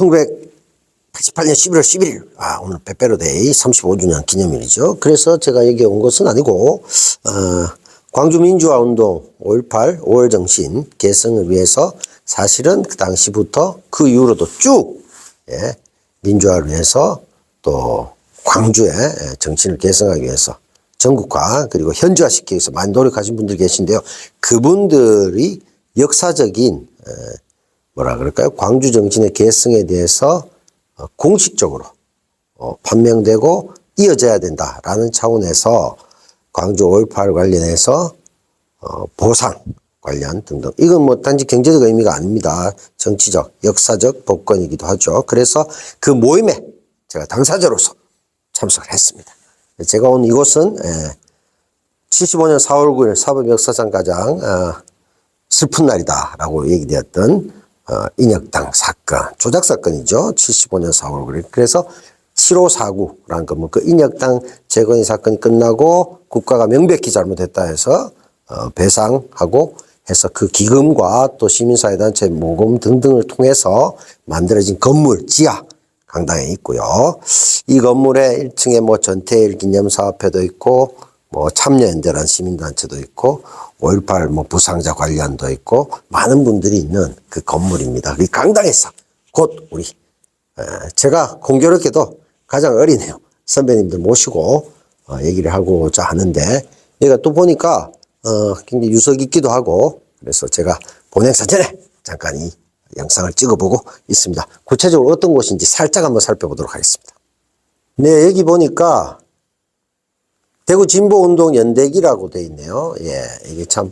1988년 11월 11일, 오늘 빼빼로데이 35주년 기념일이죠. 그래서 제가 여기 온 것은 아니고, 광주민주화운동 5.18 5월 정신 계승을 위해서 사실은 그 당시부터 그 이후로도 쭉, 민주화를 위해서 또 광주의 정신을 계승하기 위해서 전국화 그리고 현지화시키기 위해서 많이 노력하신 분들이 계신데요. 그분들이 역사적인 뭐라 그럴까요? 광주 정신의 계승에 대해서 공식적으로 판명되고 이어져야 된다라는 차원에서 광주 5.18 관련해서 보상 관련 등등. 이건 뭐 단지 경제적 의미가 아닙니다. 정치적, 역사적 복권이기도 하죠. 그래서 그 모임에 제가 당사자로서 참석을 했습니다. 제가 온 이곳은 75년 4월 9일 사법 역사상 가장 슬픈 날이다라고 얘기되었던 인혁당 사건, 조작 사건이죠. 75년 4월 9일. 그래서 7549라는 거, 그 인혁당 재건의 사건이 끝나고 국가가 명백히 잘못했다 해서 배상하고 해서 그 기금과 또 시민사회단체 모금 등등을 통해서 만들어진 건물, 지하, 강당에 있고요. 이 건물에 1층에 뭐 전태일 기념사업회도 있고, 뭐 참여연대라는 시민단체도 있고, 5.18 뭐 부상자 관련도 있고, 많은 분들이 있는 그 건물입니다. 그 강당에서 곧 우리, 제가 공교롭게도 가장 어린애요. 선배님들 모시고, 얘기를 하고자 하는데, 여기가 또 보니까, 굉장히 유서 있기도 하고, 그래서 제가 본행사 전에 잠깐 이 영상을 찍어보고 있습니다. 구체적으로 어떤 곳인지 살짝 한번 살펴보도록 하겠습니다. 네, 여기 보니까 대구 진보운동 연대기라고 돼 있네요. 예, 이게 참,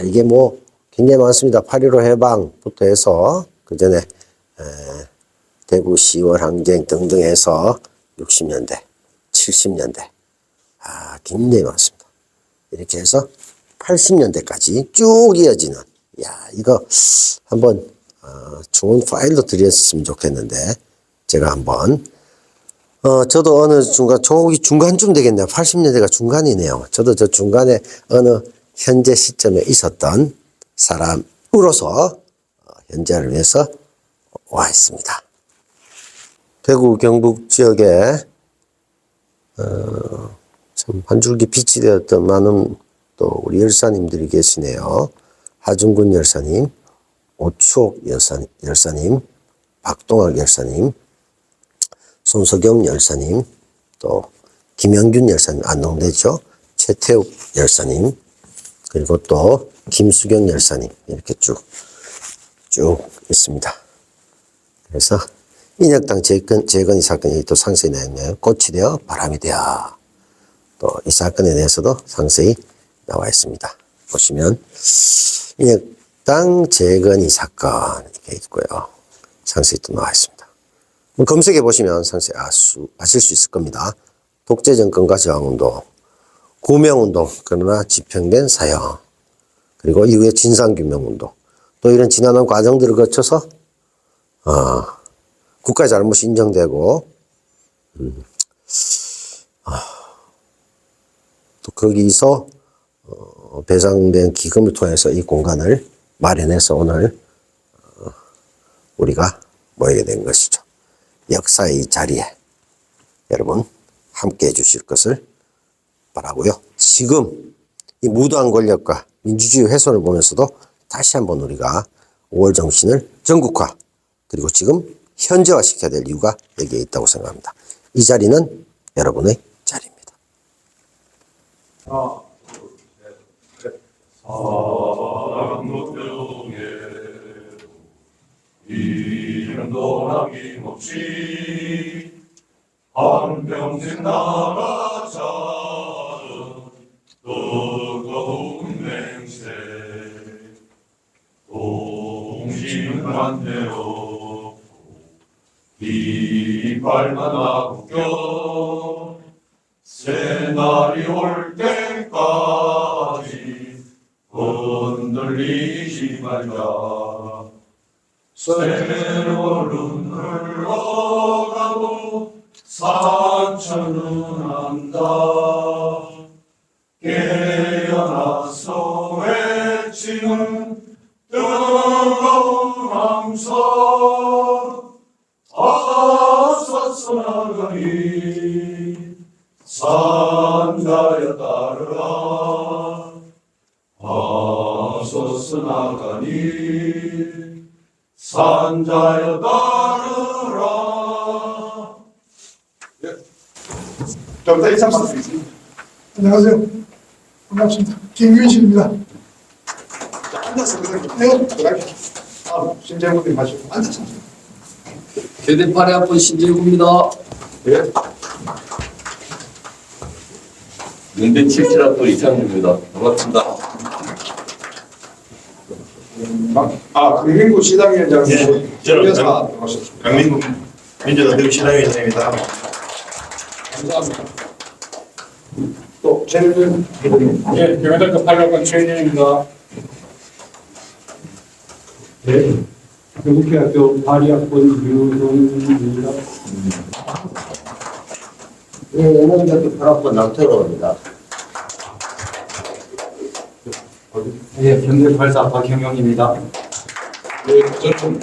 이게 뭐 굉장히 많습니다. 8.15 해방부터 해서 그 전에 대구 10월 항쟁 등등 해서 60년대, 70년대, 굉장히 많습니다. 이렇게 해서 80년대까지 쭉 이어지는, 이거 한번 좋은 파일로 드렸으면 좋겠는데, 제가 한번, 저도 어느 저기 중간쯤 되겠네요. 80년대가 중간이네요. 저도 저 중간에 어느 현재 시점에 있었던 사람으로서 현재를 위해서 와 있습니다. 대구 경북 지역에, 참 한 줄기 빛이 되었던 많은 또 우리 열사님들이 계시네요. 하중근 열사님, 오추옥 열사님, 박동학 열사님, 손석영 열사님, 또 김영균 열사님, 안동대죠. 최태욱 열사님, 그리고 또 김수경 열사님, 이렇게 쭉 있습니다. 그래서 인혁당 재건이 사건이 또 상세히 나왔네요. 꽃이 되어 바람이 되어. 또 이 사건에 대해서도 상세히 나와 있습니다. 보시면 인혁당 재건이 사건 이렇게 있고요. 상세히 또 나와 있습니다. 검색해 보시면 상세히 아실 수 있을 겁니다. 독재정권과 저항운동, 구명운동, 그러나 집행된 사형, 그리고 이후에 진상규명운동, 또 이런 지난한 과정들을 거쳐서 국가의 잘못이 인정되고 또 거기서 배상된 기금을 통해서 이 공간을 마련해서 오늘 우리가 모이게 된 것이죠. 역사의 자리에 여러분 함께 해주실 것을 바라고요. 지금 이 무도한 권력과 민주주의 훼손을 보면서도 다시 한번 우리가 5월 정신을 전국화 그리고 지금 현재화시켜야 될 이유가 여기에 있다고 생각합니다. 이 자리는 여러분의 자리입니다. 사랑노병에 이름도 남김없이 한평생 나가자 뜨거운 맹세 동심은 반대로 이빨만 아껴 새날이 올 때까지 흔들리지 말자. 세월은 흘러가고 상처는 한다. 깨어나서 외치는 뜨거운 함성 나가니 산자여 따르라 아소서 나가니 산자여 따르라. 좀 더 인사 부탁드리겠습니다. 안녕하세요. 반갑습니다. 김윤식입니다. 자, 앉아서 그냥 네. 들어갈게요. 신재훈님 하시고 앉아서. 교대 8회 학번 신재구입니다. 예. 연대 77학번 이상입니다. 반갑습니다. 강민구 시당위원장님, 예, 저는 여사 나오셨습니다. 강민국 민주당 대구시당위원장입니다. 감사합니다. 또 최윤 의원님. 예, 경희대학교 8학번 최인영입니다. 네, 경북대학교 8학번 유동입니다. 예, 영광대학교 8학번 남태로입니다. 예, 경대 8사 박형영입니다. 네, 저는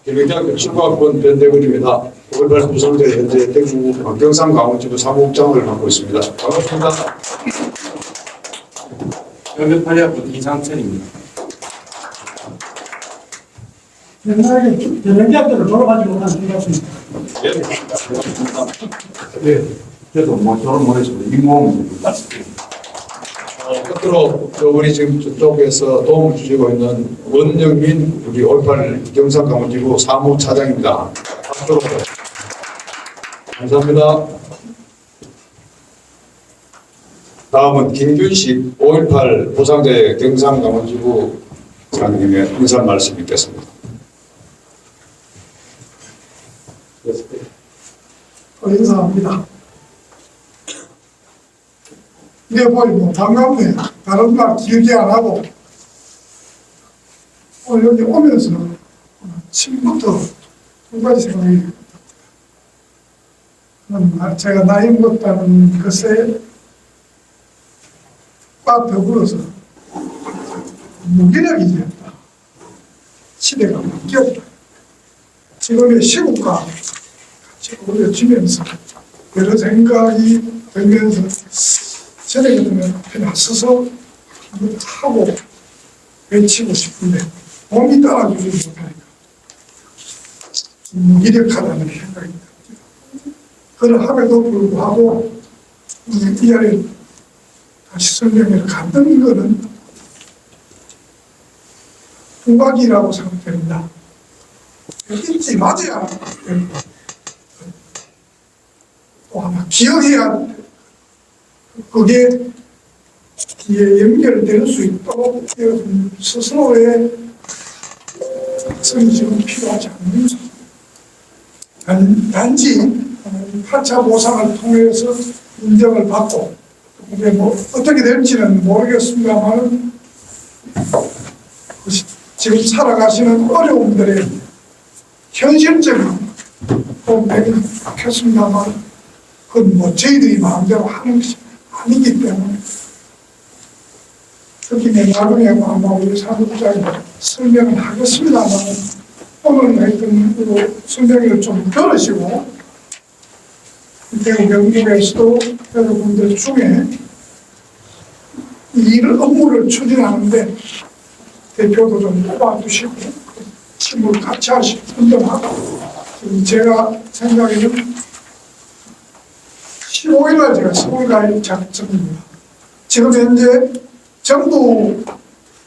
경희대학교 7학번 변대근입니다. 5.18 부상자 현재 대구 경상 강원지구 사무국장을 맡고 있습니다. 반갑습니다. 경대 8학번 이상철입니다. 옛날에 연예대학교를 졸업하지 못한 중학생입니다. 예, 저도 뭐 저를 못했습니다. 잇몸입니다. 끝으로 우리 지금 저쪽에서 도움을 주시고 있는 원영민 우리 5.18 경상 강원지구 사무차장입니다. 박수로 감사합니다. 다음은 김균식 5.18 보상자의 경상 강원지구 장님의 인사 말씀 있겠습니다. 인사합니다. 네, 뭐 반갑네요. 다른 말 길게 안 하고 여기 오면서 아침부터 두 가지 생각이 제가 나이 먹다는 것에 과 더불어서 무기력이 됐다. 시대가 바뀌었다. 지금의 시국과 같이 어우러지면서 여러 생각이 들면서 저녁에 되면 그냥 서서 한번 하고 외치고 싶은데 몸이 따라주지 못하니까 무기력하다는 생각이 듭니다. 그럼에도 불구하고 이 자리에 다시 설명을 갔던 거는 두각이라고 생각됩니다. 잊지 맞아야 되고 또 하나 기억해야 돼. 그게 뒤에 연결될 수 있도록 여러분 스스로의 성이 지금 필요하지 않는 단지 8차 보상을 통해서 인정을 받고 그게 뭐 어떻게 될지는 모르겠습니다만 지금 살아가시는 어려움들의 현실적인 도움이 좋겠습니다만 그건 뭐 저희들이 마음대로 하는 것이 아니기 때문에 특히 나중에 아마 우리 사무국장이 설명을 하겠습니다만 오늘 하여튼 설명을 좀 들으시고 대구 경북에서도 여러분들 중에 이 업무를 추진하는데 대표도 좀 뽑아주시고 친구를 같이 하시고 운동하고 지금 제가 생각에는 15일날 제가 서울 갈 작정입니다. 지금 현재 정부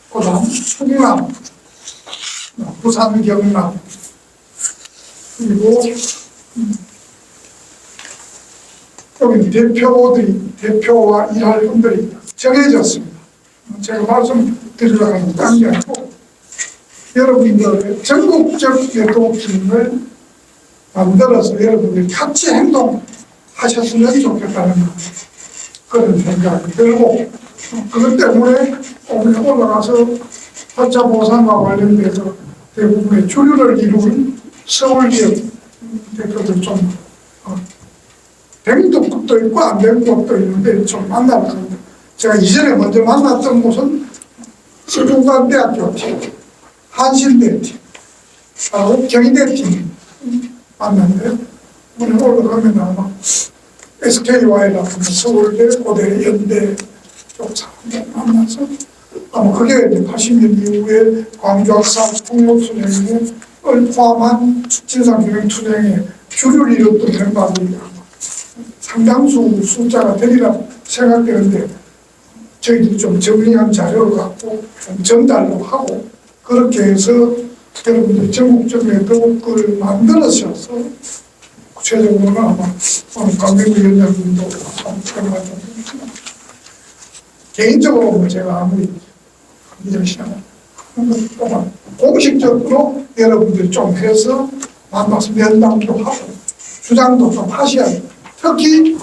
고담, 충남, 부산, 경남 그리고 여기 대표와 일할 분들이 정해졌습니다. 제가 말씀드리려고 하는 게 아니고 여러분들의 전국적 외도팀을 만들어서 여러분들이 같이 행동하셨으면 좋겠다는 그런 생각이 들고 그것 때문에 오늘 올라가서 8차 보상과 관련돼서 대부분의 주류를 이루는 서울 지역 대표들 좀 된 것도 있고 안 된 것도 있는데 좀 만나봤습니다. 제가 이전에 먼저 만났던 곳은 서중관대학교 팀, 한신대 팀, 경희대 팀 만났는데 문에 올라가면 아마 SKY라든가 서울대, 고대, 연대 쪽 사람들 만나서 아마 그게 이제 80년 이후에 광주학사 폭로투쟁을 포함한 진상규명투쟁에 줄을 이뤘던 멤버들이 아마 상당수 숫자가 되리라 생각되는데 저희들이 좀 정리한 자료를 갖고 좀 전달도 하고 그렇게 해서 여러분들 전국적에도 그걸 만들어셔서 구체적으로는 아마 오늘 강병구 위원장님도 참여가 좀 되겠지만 개인적으로 뭐 제가 아무리 이정시하는 것보다 공식적으로 여러분들이 좀 해서 만나서 면담도 하고 주장도 좀 하셔야 돼요. 특히 이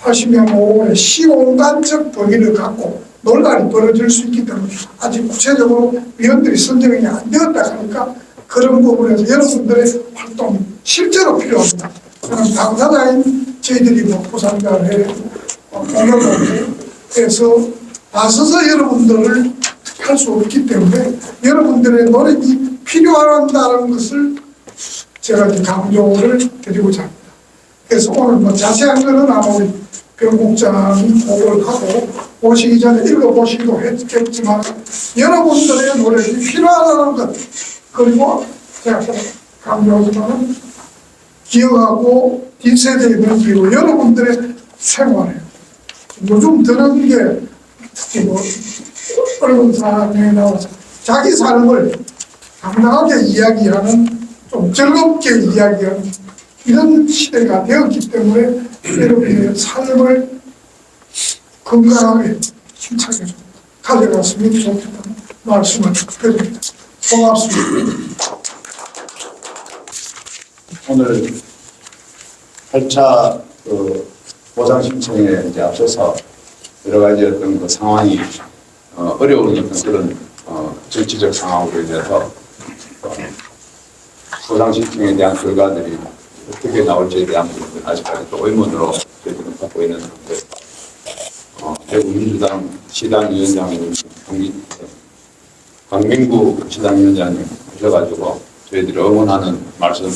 80년 5월에 시공간적 범위를 갖고 논란이 벌어질 수 있기 때문에 아직 구체적으로 위원들이 선정이 안 되었다 하니까 그런 부분에서 여러분들의 활동이 실제로 필요합니다. 저는 당사자인 저희들이 뭐 부산가회, 공동회에서 나서서 여러분들을 할 수 없기 때문에 여러분들의 노력이 필요하다는 것을 제가 이제 강조를 드리고자 합니다. 그래서 오늘 뭐 자세한 거는 아마 우리 변국장이 보고를 하고 오시기 전에 읽어보시기도 했겠지만 여러분들의 노력이 필요하다는 것 그리고 제가 강조하지만 기억하고 뒷세대에 넘기고 여러분들의 생활에 요즘 드는 게 특히 뭐 어려운 사람에 나와서 자기 삶을 당당하게 이야기하는 좀 즐겁게 이야기하는 이런 시대가 되었기 때문에 여러분의 삶을 건강하게 힘차게 좀 가져갔으면 좋겠다는 말씀을 드립니다. 고맙습니다. 오늘 8차 보상 신청에 이제 앞서서 여러 가지 어떤 그 상황이 어려운 어떤 그런 정치적 상황으로 인해서 보상 신청에 대한 결과들이 어떻게 나올지에 대한 부분은 아직까지 또 의문으로 저희들은 갖고 있는 상태. 대구 민주당 시당위원장님, 강민구 시당위원장님 오셔가지고 저희들이 응원하는 말씀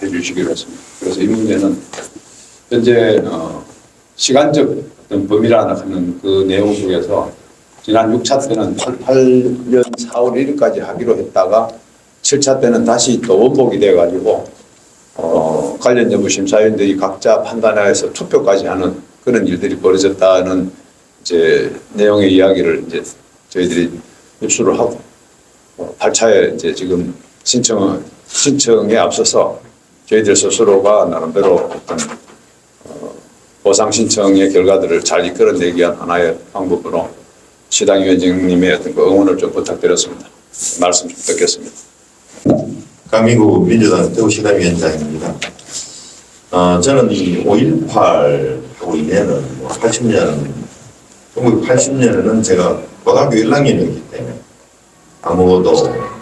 해주시기로 했습니다. 그래서 이 문제는 현재 시간적 어떤 범위라는 하는 그 내용 속에서 지난 6차 때는 88년 4월 1일까지 하기로 했다가 7차 때는 다시 또 원복이 돼가지고 관련 여부 심사위원들이 각자 판단하여서 투표까지 하는 그런 일들이 벌어졌다는 이제 내용의 이야기를 이제 저희들이 입수를 하고 8차에 이제 지금 신청에 앞서서 저희들 스스로가 나름대로 어떤 보상 신청의 결과들을 잘 이끌어내기 위한 하나의 방법으로 시당위원장님의 어떤 그 응원을 좀 부탁드렸습니다. 말씀 좀 듣겠습니다. 강민구 민주당 대구시당위원장입니다. 저는 이 5.18로 인해는 80년, 1980년에는 제가 고등학교 1학년이었기 때문에 아무것도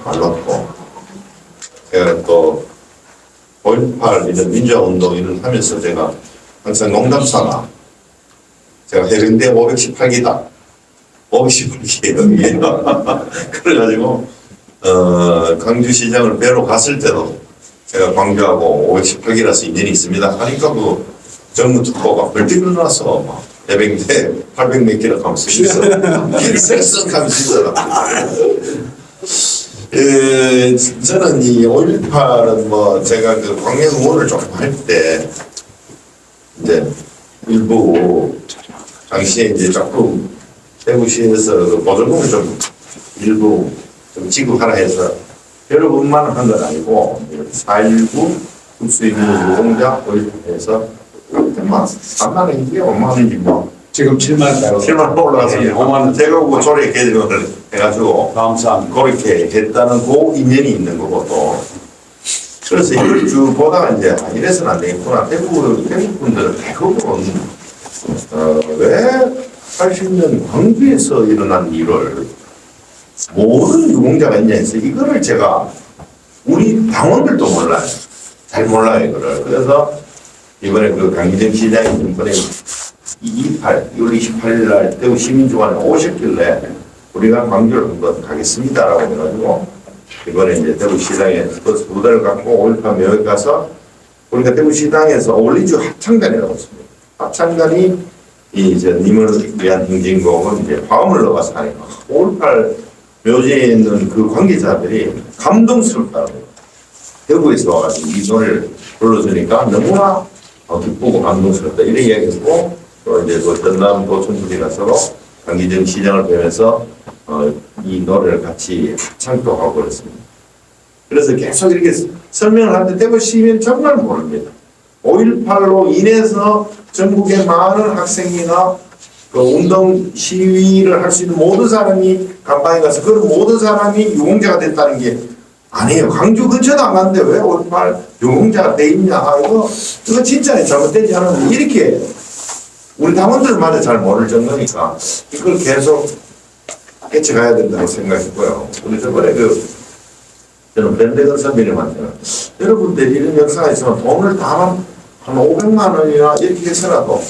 몰랐고, 제가 또 5.18 이런 민주화운동 일을 하면서 제가 항상 농담삼아 제가 해병대 518기다. 518기예요. 그래가지고 강주시장을 뵈러 갔을 때도 제가 광주하고 518기라서 인연이 있습니다 하니까 그 정무 특보가 벌떡 일어나서 막 해병대 800몇 킬로 가면서 쓱쓱 하면서 저는 이 5.18은 뭐 제가 그 광명 의원을 조금 할 때 이제 일부 당시에 이제 조금 대구시에서 그 보조금을 좀 일부 좀 지급하라 해서 여러 번만 한 건 아니고 4.19 국수입 노동자 5.18에서 그때만 3만 원인지 5만 원인지 뭐 지금 7만 원. 7만 원 올라갔습니다. 5만 원. 제가 그 조례 개정을 해가지고 감사합니다. 그렇게 했다는 그 인연이 있는 거고 또 그래서 이걸 쭉 보다가 이제 이래서는 안 되겠구나. 대부분 분들은 대부분 왜 80년 광주에서 일어난 일을 모든 유공자가 있냐 해서 이거를 제가 우리 당원들도 몰라요. 잘 몰라요 이거를. 그래서 이번에 그 강기정 시장이 이번에 6월 28일 날 대구 시민주간에 오셨길래 우리가 광주를 한번 가겠습니다라고 해가지고 이번에 이제 대구시장에 버스 2대를 갖고 5.18 묘에 가서 우리가 대구시당에서 어울리주 합창단이라고 있습니다. 합창단이 이제 님을 위한 행진곡은 이제 화음을 넣어서 하니까 5.18 묘지에 있는 그 관계자들이 감동스럽다고 대구에서 와가지고 이 노래를 불러주니까 너무나 기쁘고 감동스럽다 이런 이야기했고 또 이제 그 전남 도청군이가 서로 강기정 시장을 뵈면서 이 노래를 같이 합창도 하고 그랬습니다. 그래서 계속 이렇게 설명을 하는데 대구 시민 정말 모릅니다. 5.18로 인해서 전국의 많은 학생이나 그 운동 시위를 할 수 있는 모든 사람이 간방에 가서 그 모든 사람이 유공자가 됐다는 게 아니에요. 광주 근처도 안 갔는데 왜 5.18 유공자가 돼 있냐. 이거 진짜 잘못되지 않았는데 이렇게 우리 당원들마다 잘 모를 정도니까 이걸 계속 깨쳐가야 된다고 생각했고요. 우리 저번에 저는 밴드건 선배님한테는 여러분들이 이런 역사가 있으면 돈을 다 한 500만 원이나 이렇게 해서라도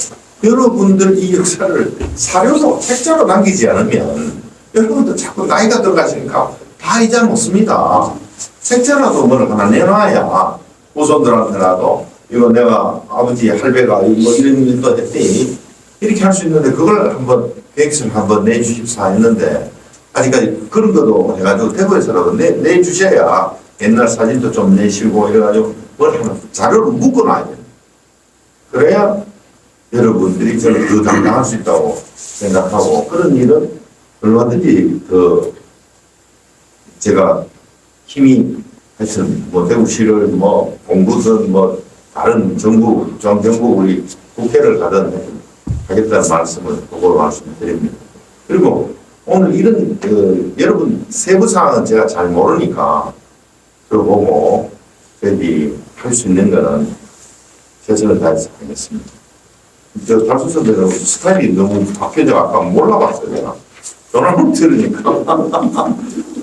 여러분들 이 역사를 사료로 책자로 남기지 않으면 여러분들 자꾸 나이가 들어가시니까 다 잊어먹습니다. 책자라도 뭘 하나 내놔야 후손들한테라도 이거 내가 아버지 할배가 이거 이런 일도 했더니 이렇게 할 수 있는데 그걸 한번 계획서 한번 내주십사 했는데 아직까지 그런 것도 해가지고 대구에서라도 내주셔야 옛날 사진도 좀 내시고 이래가지고 뭘 하나 자료를 묶어놔야 돼요. 그래야 여러분들이 저를 더 당당할 수 있다고 생각하고 그런 일은 얼마든지 제가 힘이 하여튼 대구시를 공부든 다른 정부, 중앙정부 우리 국회를 가든 하겠다는 말씀을 그걸로 말씀드립니다. 그리고 오늘 이런 여러분 세부 사항은 제가 잘 모르니까 그거 보고 저희 할 수 있는 거는 최선을 다해서 하겠습니다. 저 달수 선배는 스타일이 너무 바뀌어져 아까 몰라봤어요 내가. 전화를 들으니까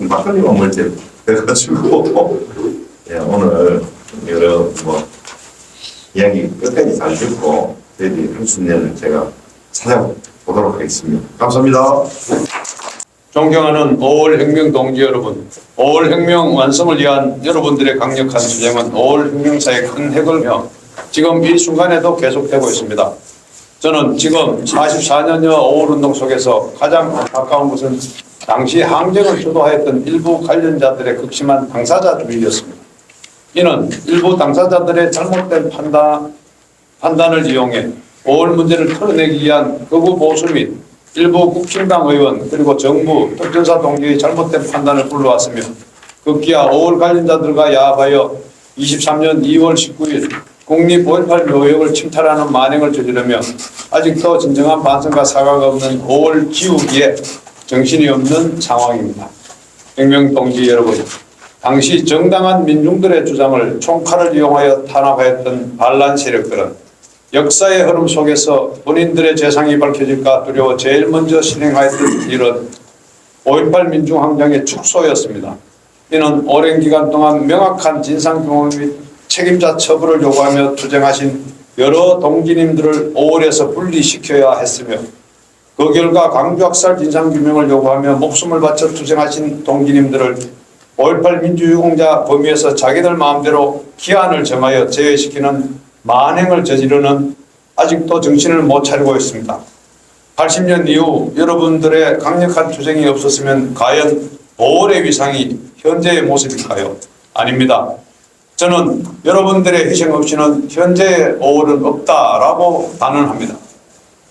막걸리만 멀지 그래가지고 예, 오늘 여러 이야기 끝까지 잘 듣고 저희들이 할 수 있는 제가 찾아보도록 하겠습니다. 감사합니다. 존경하는 5월 혁명 동지 여러분, 5월 혁명 완성을 위한 여러분들의 강력한 투쟁은 5월 혁명사의 큰 획을 지금 이 순간에도 계속되고 있습니다. 저는 지금 44년여 5월 운동 속에서 가장 안타까운 것은 당시 항쟁을 주도하였던 일부 관련자들의 극심한 당사자주의였습니다. 이는 일부 당사자들의 잘못된 판단을 이용해 5월 문제를 털어내기 위한 극우 보수 및 일부 국힘당 의원 그리고 정부, 특전사 동지의 잘못된 판단을 불러왔으며 급기야 5월 관련자들과 야합하여 23년 2월 19일 국립 5.18 묘역을 침탈하는 만행을 저지르며 아직도 진정한 반성과 사과가 없는 5월 기우기에 정신이 없는 상황입니다. 혁명동지 여러분, 당시 정당한 민중들의 주장을 총칼을 이용하여 탄압하였던 반란 세력들은 역사의 흐름 속에서 본인들의 재상이 밝혀질까 두려워 제일 먼저 실행하였던 일은 5.18 민중항쟁의 축소였습니다. 이는 오랜 기간 동안 명확한 진상규명 및 책임자 처벌을 요구하며 투쟁하신 여러 동지님들을 5월에서 분리시켜야 했으며 그 결과 광주학살 진상규명을 요구하며 목숨을 바쳐 투쟁하신 동지님들을 5.18 민주유공자 범위에서 자기들 마음대로 기한을 정하여 제외시키는 만행을 저지르는 아직도 정신을 못 차리고 있습니다. 80년 이후 여러분들의 강력한 투쟁이 없었으면 과연 5월의 위상이 현재의 모습일까요? 아닙니다. 저는 여러분들의 희생 없이는 현재의 5월은 없다라고 단언합니다.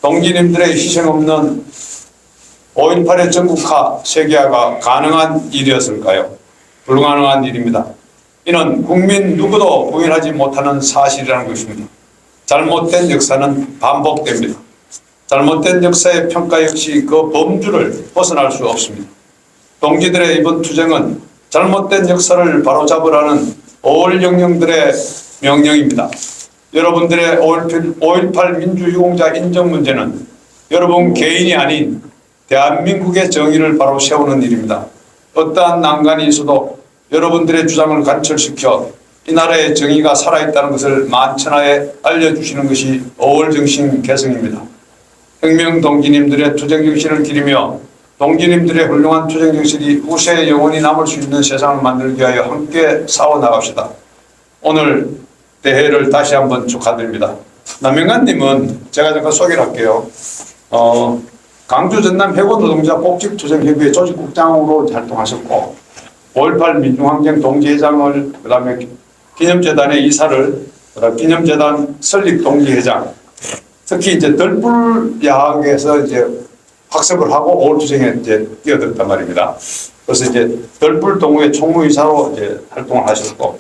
동지님들의 희생 없는 5.18의 전국화, 세계화가 가능한 일이었을까요? 불가능한 일입니다. 이는 국민 누구도 부인하지 못하는 사실이라는 것입니다. 잘못된 역사는 반복됩니다. 잘못된 역사의 평가 역시 그 범주를 벗어날 수 없습니다. 동지들의 이번 투쟁은 잘못된 역사를 바로잡으라는 5월 영령들의 명령입니다. 여러분들의 5.18 민주유공자 인정 문제는 여러분 개인이 아닌 대한민국의 정의를 바로 세우는 일입니다. 어떠한 난관이 있어도 여러분들의 주장을 관철시켜 이 나라의 정의가 살아있다는 것을 만천하에 알려주시는 것이 5월 정신 개성입니다. 혁명 동지님들의 투쟁 정신을 기리며 동지님들의 훌륭한 투쟁 정신이 후세에 영원히 남을 수 있는 세상을 만들기 위하여 함께 싸워나갑시다. 오늘 대회를 다시 한번 축하드립니다. 남영관님은 제가 잠깐 소개를 할게요. 강주 전남 해고 노동자 복직투쟁협의회 조직국장으로 활동하셨고 5.18 민중항쟁 동지회장을 그다음에 기념재단의 이사를 그다음 기념재단 설립 동지회장 특히 이제 덜불 야학에서 이제 학습을 하고 5.18 투쟁에 이제 뛰어들었단 말입니다. 그래서 이제 덜불 동호회 총무이사로 이제 활동을 하셨고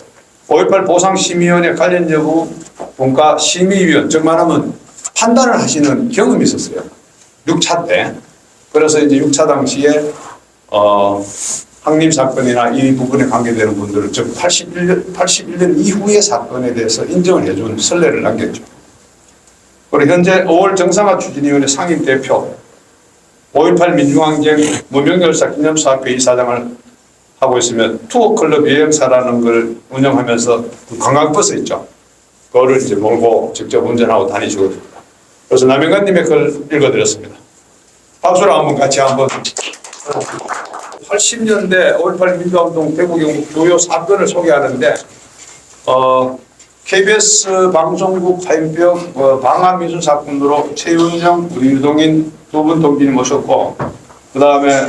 5.18 보상심의위원회 관련 여부 분과 심의위원 즉 말하면 판단을 하시는 경험이 있었어요. 6차 때. 그래서 이제 6차 당시에 항림 사건이나 이 부분에 관계되는 분들을 즉 81년 이후의 사건에 대해서 인정을 해준 선례를 남겼죠. 그리고 현재 5월 정상화 추진위원회 상임대표 5.18 민중항쟁 무명열사 기념사업회 이사장을 하고 있으면 투어클럽 여행사라는 걸 운영하면서 그 관광버스 있죠. 그거를 이제 몰고 직접 운전하고 다니시거든요. 그래서 남영관님의 글 읽어드렸습니다. 박수로 한번 같이 한번. 80년대 5.18 민주화운동 대구 경북 주요 사건을 소개하는데 KBS 방송국 화인병 방화미수 사건으로 최윤영, 유동인 두 분 동지님 모셨고 그 다음에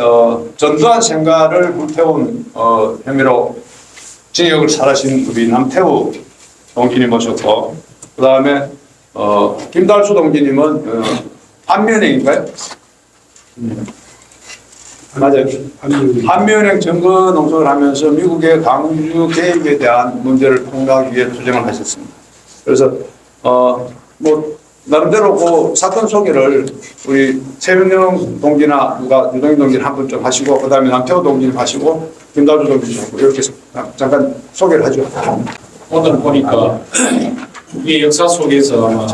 전두환 생가를 불태운 혐의로 징역을 살아신 우리 남태우 동지님 모셨고 그 다음에 김달수 동지님은 한미은행인가요? 맞아요. 한미은행 증거 농성을 하면서 미국의 강주 개입에 대한 문제를 폭로하기 위해 투쟁을 하셨습니다. 그래서 뭐 나름대로 그 사건 소개를 우리 최윤영 동지나 누가 유동인 동지를 한 분 좀 하시고 그 다음에 남태호 동지를 하시고 김달수 동지를 하시고 이렇게 잠깐 소개를 하죠. 오늘 보니까 우리 역사 속에서 아마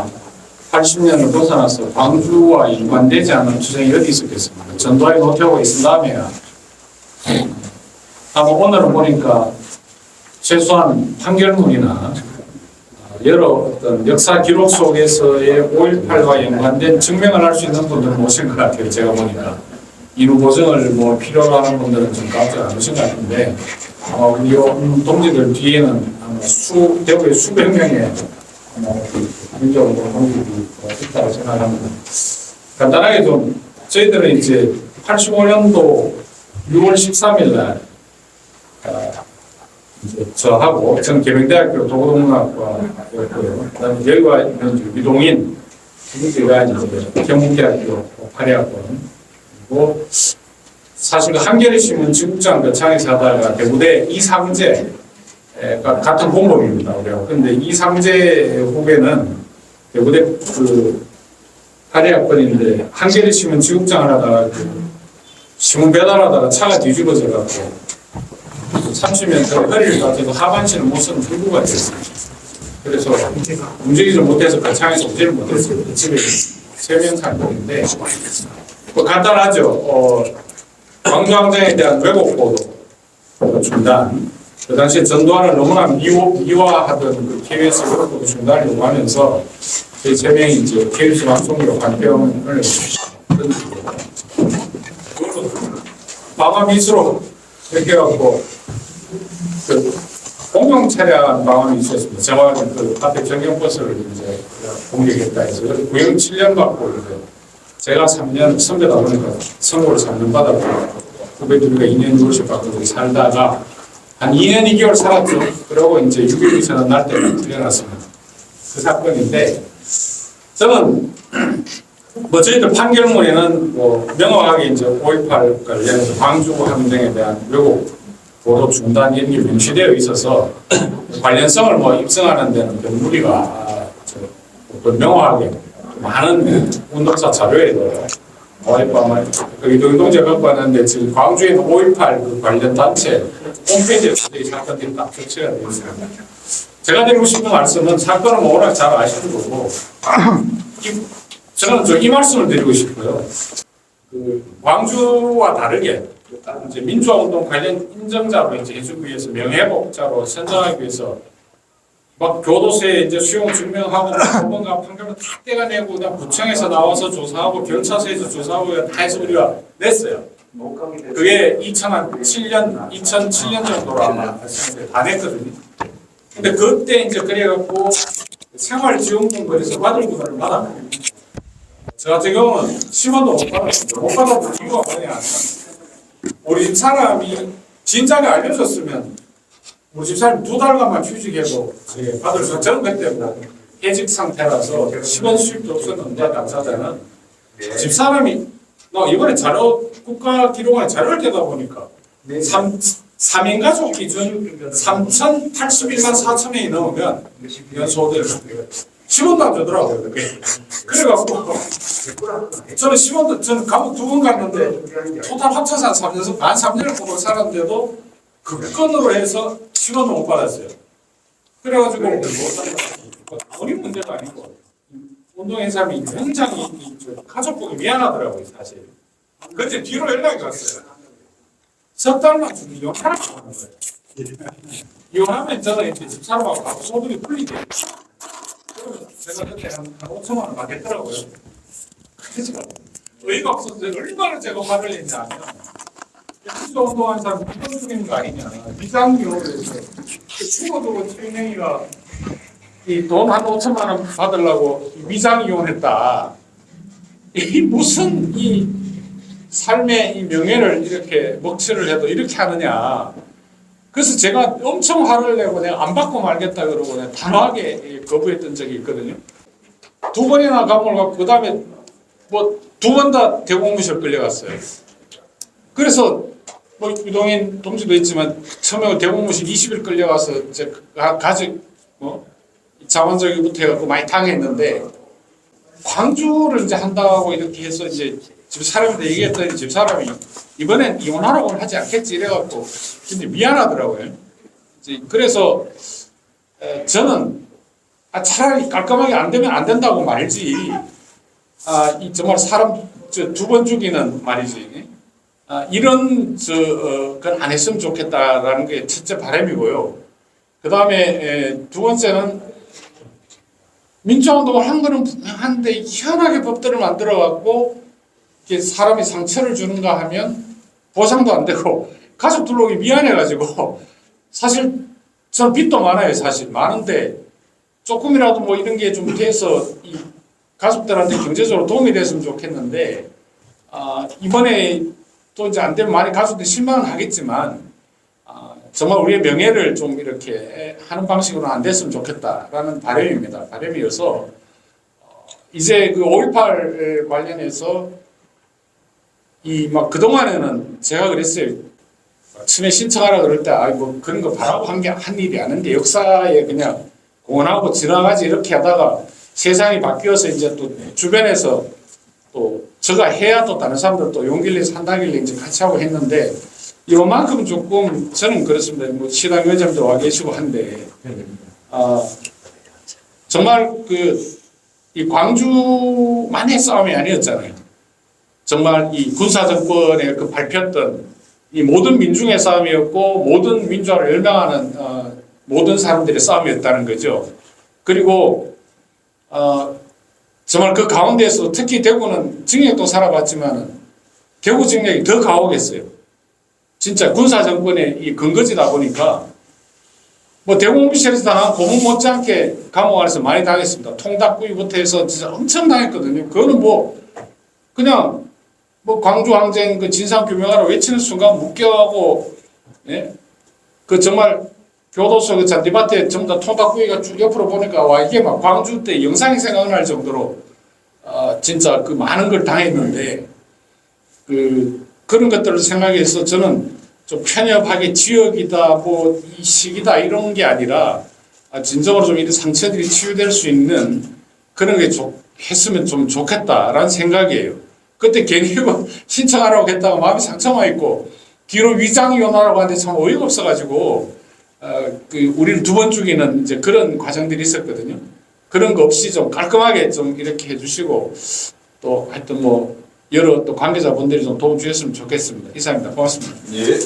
80년을 벗어나서 광주와 연관되지 않은 투쟁이 어디 있었겠습니까? 전두환이 노태우가 있은 다음에야. 아마 오늘은 보니까 최소한 판결문이나 여러 어떤 역사 기록 속에서의 5.18과 연관된 증명을 할 수 있는 분들은 오신 것 같아요. 제가 보니까. 이루 보증을 뭐 필요로 하는 분들은 좀 깜짝 안 오신 것 같은데 아마 우리 동지들 뒤에는 아마 대구의 수백 명의 민족으로 동지들이 있다고 생각합니다. 간단하게 좀 저희들은 이제 85년도 6월 13일 날 이제 저하고 전 계명대학교 도구동문학과였고요. 그다음에 여기와 있는 유동인 제가 이제 경북대학교 파리학원 그리고 사실 한겨레 신문 지국장 거창에서 하다가 대구대 이상재 같은 공범입니다. 그런데 이상재 후배는 대구대 그 파리학번인데 한겨레 신문 지국장을 하다가 신문 배달하다가 차가 뒤집어져 갖고 30m 허리를 다쳐서 하반신을 못 쓰는 불구가 됐습니다. 그래서 움직이지 못해서 거창에서 움직이지 못했습니다. 집에 3명 사건인데 뭐 간단하죠. 광주항쟁에 대한 왜곡 보도 중단. 그 당시에 전두환을 너무나 미화하던 그 KBS 왜곡 보도 중단을 요구하면서 저희 3명이 이제 KBS 방송국으로 간병을 방화미수로 이렇게 해갖고 그 공용 차량 방안이 있었습니다. 저와 그 앞에 전경버스를 이제 공격했다 해서 구형 7년 받고 이제 제가 3년 선배다 보니까 선고를 3년 받았고 후배들과 2년 6월씩 받고 거기 살다가 한 2년 2개월 살았죠. 그러고 이제 6.12 선언 날 때는 풀려났습니다. 그 사건인데 저는 뭐 저희들 판결문에는 뭐 명확하게 이제 5.18 관련해서 광주 항쟁에 대한 왜곡 보도 중단 연기 명시되어 있어서 관련성을 뭐 입증하는 데는 별 무리가 명확하게 많은 운동사 자료에도 5.18 그 이동재 갖고 왔는데 지금 광주에는 5.18 그 관련 단체 홈페이지에 이 사건들이 딱 표시가 되어 있습니다. 제가 드리고 싶은 말씀은 사건은 뭐 워낙 잘 아시는 거고 저는 이 말씀을 드리고 싶어요. 그 광주와 다르게 이제 민주화운동 관련 인정자로 이제 해주기 위해서 명예회복자로 선정하기 위해서 막 교도소에 이제 수용 증명하고 법원과 판결을 다 떼가내고 그다음 구청에서 나와서 조사하고 경찰서에서 조사하고 다 해서 우리가 냈어요. 그게 2007년 정도로 아마 다 냈거든요. 근데 그때 이제 그래갖고 생활지원금 거에서 받을 거를 받았거든요. 저 같은 경우는 10원도 못 받았습니다. 못 받았던 이유가 뭐냐면 우리 집 사람이 진작에 알려줬으면 우리 집 사람이 2달간만 휴직해도 받을 수 있어요. 저는 그때 뭐 해직 상태라서 10원 수입도 없었는데 당사자는 집 사람이 이번에 자료 국가 기록원에 자료를 떼다 보니까 3인 가족 기준 3,081만 4천원이 넘으면 연소득 10원도 안 주더라고요. 그래갖고 저는 10원도 저는 감옥 2번 갔는데 토탈 합쳐서 한 3년 반 3년을 보고 살았는데도 그 건으로 해서 10원도 못 받았어요. 그래가지고 돈이 문제가 아니고 운동한 사람이 굉장히 가족 보기 미안하더라고요 사실. 그때 뒤로 연락이 왔어요. 석 달만 주고 이혼하라고 하는 거예요. 이혼하면 저는 이제 집사람하고 소득이 풀리게. 제가 그때 한 5천만 원 받겠더라고요. 그래서 의의가 없어서 얼마나 제가 화를 냈냐면 국가 운동하는 사람 이혼 중인 거 아니냐. 비상이혼을 해서 죽어도 최명희가 이 돈 한 5천만 원 받으려고 위장이혼했다. 이 무슨 이 삶의 이 명예를 이렇게 먹칠을 해도 이렇게 하느냐. 그래서 제가 엄청 화를 내고 내가 안 받고 말겠다 그러고 내가 단호하게 거부했던 적이 있거든요. 2번이나 감옥을 가고 그 다음에 뭐 2번 다 대공무실 끌려갔어요. 그래서 뭐 유동인 동지도 있지만 처음에 대공무실 20일 끌려가서 이제 가족 자원적이부터 해갖고 많이 당했는데 광주를 이제 한다고 이렇게 해서 이제 집사람한테 얘기했더니 집사람이 이번엔 이혼하라고는 하지 않겠지 이래갖고 근데 미안하더라고요. 그래서 저는 차라리 깔끔하게 안 되면 안 된다고 말지 이 정말 사람 2번 죽이는 말이지 이런 건 안 했으면 좋겠다라는 게 첫째 바람이고요. 그 다음에 2번째는 민주화운동을 한 거는 분명한데 희한하게 법들을 만들어갖고 사람이 상처를 주는가 하면 보상도 안 되고 가족들 오기 미안해가지고 사실 저는 빚도 많아요. 사실 많은데 조금이라도 뭐 이런 게 좀 돼서 이 가족들한테 경제적으로 도움이 됐으면 좋겠는데 이번에 또 이제 안 되면 많이 가족들이 실망은 하겠지만 정말 우리의 명예를 좀 이렇게 하는 방식으로 안 됐으면 좋겠다라는 바람입니다. 바람이어서 이제 그 5.18 관련해서 이 막 그동안에는 제가 그랬어요. 처음에 신청하라 그럴 때 뭐 그런 거 바라고 한 일이 아닌데 역사에 그냥 공헌하고 지나가지 이렇게 하다가 세상이 바뀌어서 이제 또 주변에서 또 제가 해야 또 다른 사람들 또 용기를 내서 한다길래 이제 같이 하고 했는데 이만큼 조금 저는 그렇습니다. 뭐 시당 의원님들 와 계시고 한데 정말 이 광주만의 싸움이 아니었잖아요. 정말 이 군사정권에 밟혔던 이 모든 민중의 싸움이었고 모든 민주화를 열망하는 모든 사람들의 싸움이었다는 거죠. 그리고 정말 그 가운데서 특히 대구는 징역도 살아봤지만은 대구 징역이 더 가혹했어요. 진짜 군사정권의 이 근거지다 보니까 뭐 대공무실에서 당한 고문 못지않게 감옥 안에서 많이 당했습니다. 통닭구이부터 해서 진짜 엄청 당했거든요. 그거는 뭐 그냥 뭐 광주항쟁 그 진상규명하라 외치는 순간 묶여가고 예? 그 정말 교도소 그 잔디밭에 전부 다 통닭구이가 쭉 옆으로 보니까 와 이게 막 광주 때 영상이 생각날 정도로 진짜 그 많은 걸 당했는데 그런 것들을 생각해서 저는 좀 편협하게 지역이다 뭐 이 시기다 이런 게 아니라 진정으로 좀 이런 상처들이 치유될 수 있는 그런 게 했으면 좀 좋겠다라는 생각이에요. 그때 괜히 신청하라고 했다가 마음이 상처만 있고 뒤로 위장이혼하라고 하는데 참 어이가 없어가지고 우리를 2번 죽이는 이제 그런 과정들이 있었거든요. 그런 거 없이 좀 깔끔하게 좀 이렇게 해주시고 또 하여튼 뭐 여러 또 관계자분들이 좀 도움 주셨으면 좋겠습니다. 이상입니다. 고맙습니다. 예.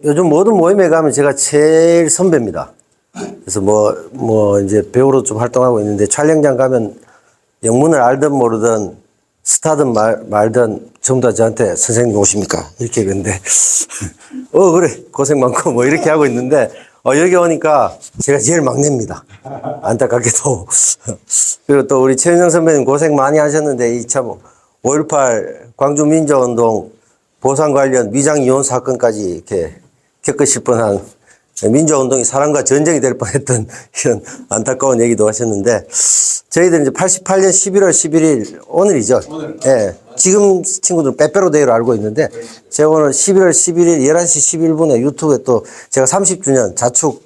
요즘 모든 모임에 가면 제가 제일 선배입니다. 그래서 뭐 이제 배우로 좀 활동하고 있는데 촬영장 가면 영문을 알든 모르든 스타든 말든 전부 다 저한테 선생님 오십니까? 이렇게 그런데 그래 고생 많고 뭐 이렇게 하고 있는데 여기 오니까 제가 제일 막내입니다. 안타깝게도. 그리고 또 우리 최윤정 선배님 고생 많이 하셨는데, 이 참, 5.18 광주민주운동 보상 관련 위장 이혼 사건까지 이렇게 겪으실 뻔한 민주운동이 사람과 전쟁이 될 뻔했던 이런 안타까운 얘기도 하셨는데, 저희들은 이제 88년 11월 11일, 오늘이죠. 예. 지금 친구들은 빼빼로 데이로 알고 있는데, 제가 오늘 11월 11일 11시 11분에 유튜브에 또 제가 30주년 자축,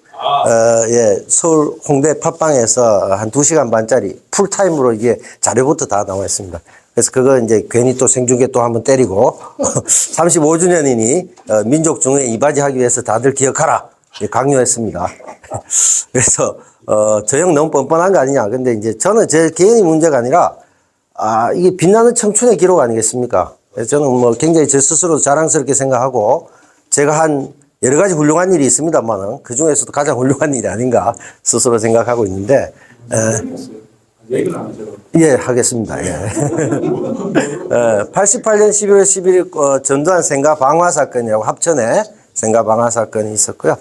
예, 서울 홍대 팟빵에서 한 2시간 반짜리 풀타임으로 이게 자료부터 다 나와 있습니다. 그래서 그거 이제 괜히 또 생중계 또 한번 때리고, 35주년이니 민족 중에 이바지 하기 위해서 다들 기억하라. 강요했습니다. 그래서, 저 형 너무 뻔뻔한 거 아니냐. 근데 이제 저는 제 개인의 문제가 아니라, 이게 빛나는 청춘의 기록 아니겠습니까? 그래서 저는 뭐 굉장히 제 스스로 자랑스럽게 생각하고, 제가 한 여러 가지 훌륭한 일이 있습니다만은, 그 중에서도 가장 훌륭한 일이 아닌가 스스로 생각하고 있는데, 얘기를 안 하죠. 예, 하겠습니다. 예. 88년 11월 11일 전두환 생가 방화 사건이라고 합천에 생가 방화 사건이 있었고요.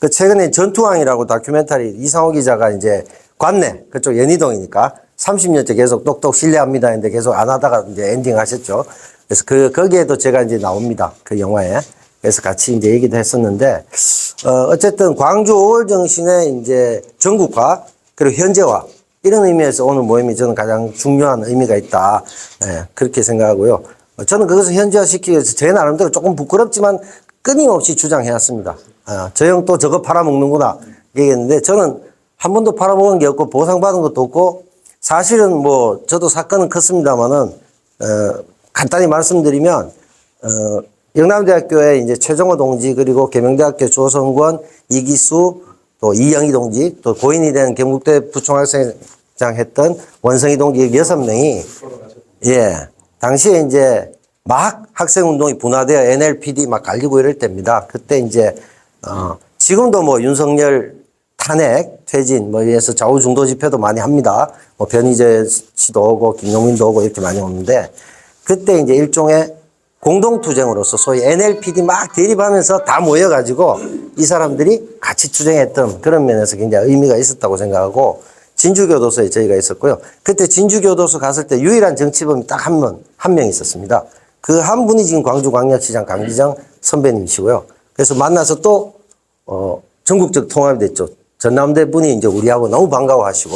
그 최근에 전투왕이라고 다큐멘터리 이상호 기자가 이제 관내 그쪽 연희동이니까 30년째 계속 똑똑 신뢰합니다 했는데 계속 안 하다가 이제 엔딩 하셨죠. 그래서 거기에도 제가 이제 나옵니다. 그 영화에. 그래서 같이 이제 얘기도 했었는데, 어쨌든 광주 5월 정신의 이제 전국화 그리고 현재화 이런 의미에서 오늘 모임이 저는 가장 중요한 의미가 있다. 예, 그렇게 생각하고요. 저는 그것을 현지화시키기 위해서 제 나름대로 조금 부끄럽지만 끊임없이 주장해왔습니다. 저 형 또 저거 팔아먹는구나 얘기했는데 저는 한 번도 팔아먹은 게 없고 보상받은 것도 없고 사실은 뭐 저도 사건은 컸습니다만은 간단히 말씀드리면 영남대학교에 이제 최정호 동지 그리고 계명대학교 조성권, 이기수 또 이영희 동지 또 고인이 된 경북대 부총학생장 했던 원성희 동지 6명이 예 당시에 이제 막 학생운동이 분화되어 NLPD 막 갈리고 이럴 때입니다. 그때 이제, 지금도 뭐 윤석열 탄핵, 퇴진, 뭐 위해서 좌우 중도 집회도 많이 합니다. 뭐 변희재 씨도 오고, 김용민도 오고 이렇게 많이 오는데, 그때 이제 일종의 공동투쟁으로서 소위 NLPD 막 대립하면서 다 모여가지고 이 사람들이 같이 투쟁했던 그런 면에서 굉장히 의미가 있었다고 생각하고, 진주교도소에 저희가 있었고요. 그때 진주교도소 갔을 때 유일한 정치범이 딱 한 명 있었습니다. 그 한 분이 지금 광주광역시장 강기정 선배님이시고요. 그래서 만나서 또, 전국적 통합이 됐죠. 전남대 분이 이제 우리하고 너무 반가워하시고.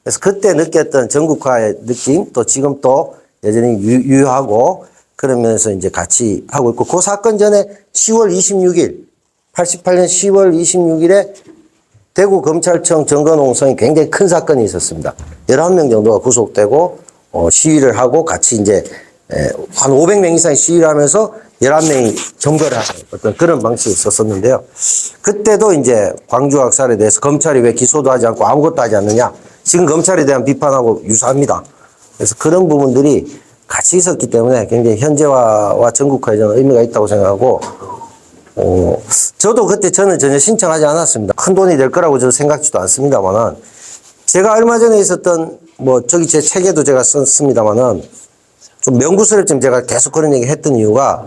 그래서 그때 느꼈던 전국화의 느낌, 또 지금 또 여전히 유효하고 그러면서 이제 같이 하고 있고, 그 사건 전에 10월 26일, 88년 10월 26일에 대구 검찰청 정건홍성이 굉장히 큰 사건이 있었습니다. 11명 정도가 구속되고, 시위를 하고 같이 이제 한 500명 이상이 시위를 하면서 11명이 점거를 하는 어떤 그런 방식이 있었었는데요. 그때도 이제 광주 학살에 대해서 검찰이 왜 기소도 하지 않고 아무것도 하지 않느냐. 지금 검찰에 대한 비판하고 유사합니다. 그래서 그런 부분들이 같이 있었기 때문에 굉장히 현재화와 전국화에 저는 의미가 있다고 생각하고, 저도 그때 저는 전혀 신청하지 않았습니다. 큰 돈이 될 거라고 저는 생각지도 않습니다만은, 제가 얼마 전에 있었던, 저기 제 책에도 제가 썼습니다만은, 좀 명구스럽지만 제가 계속 그런 얘기 했던 이유가,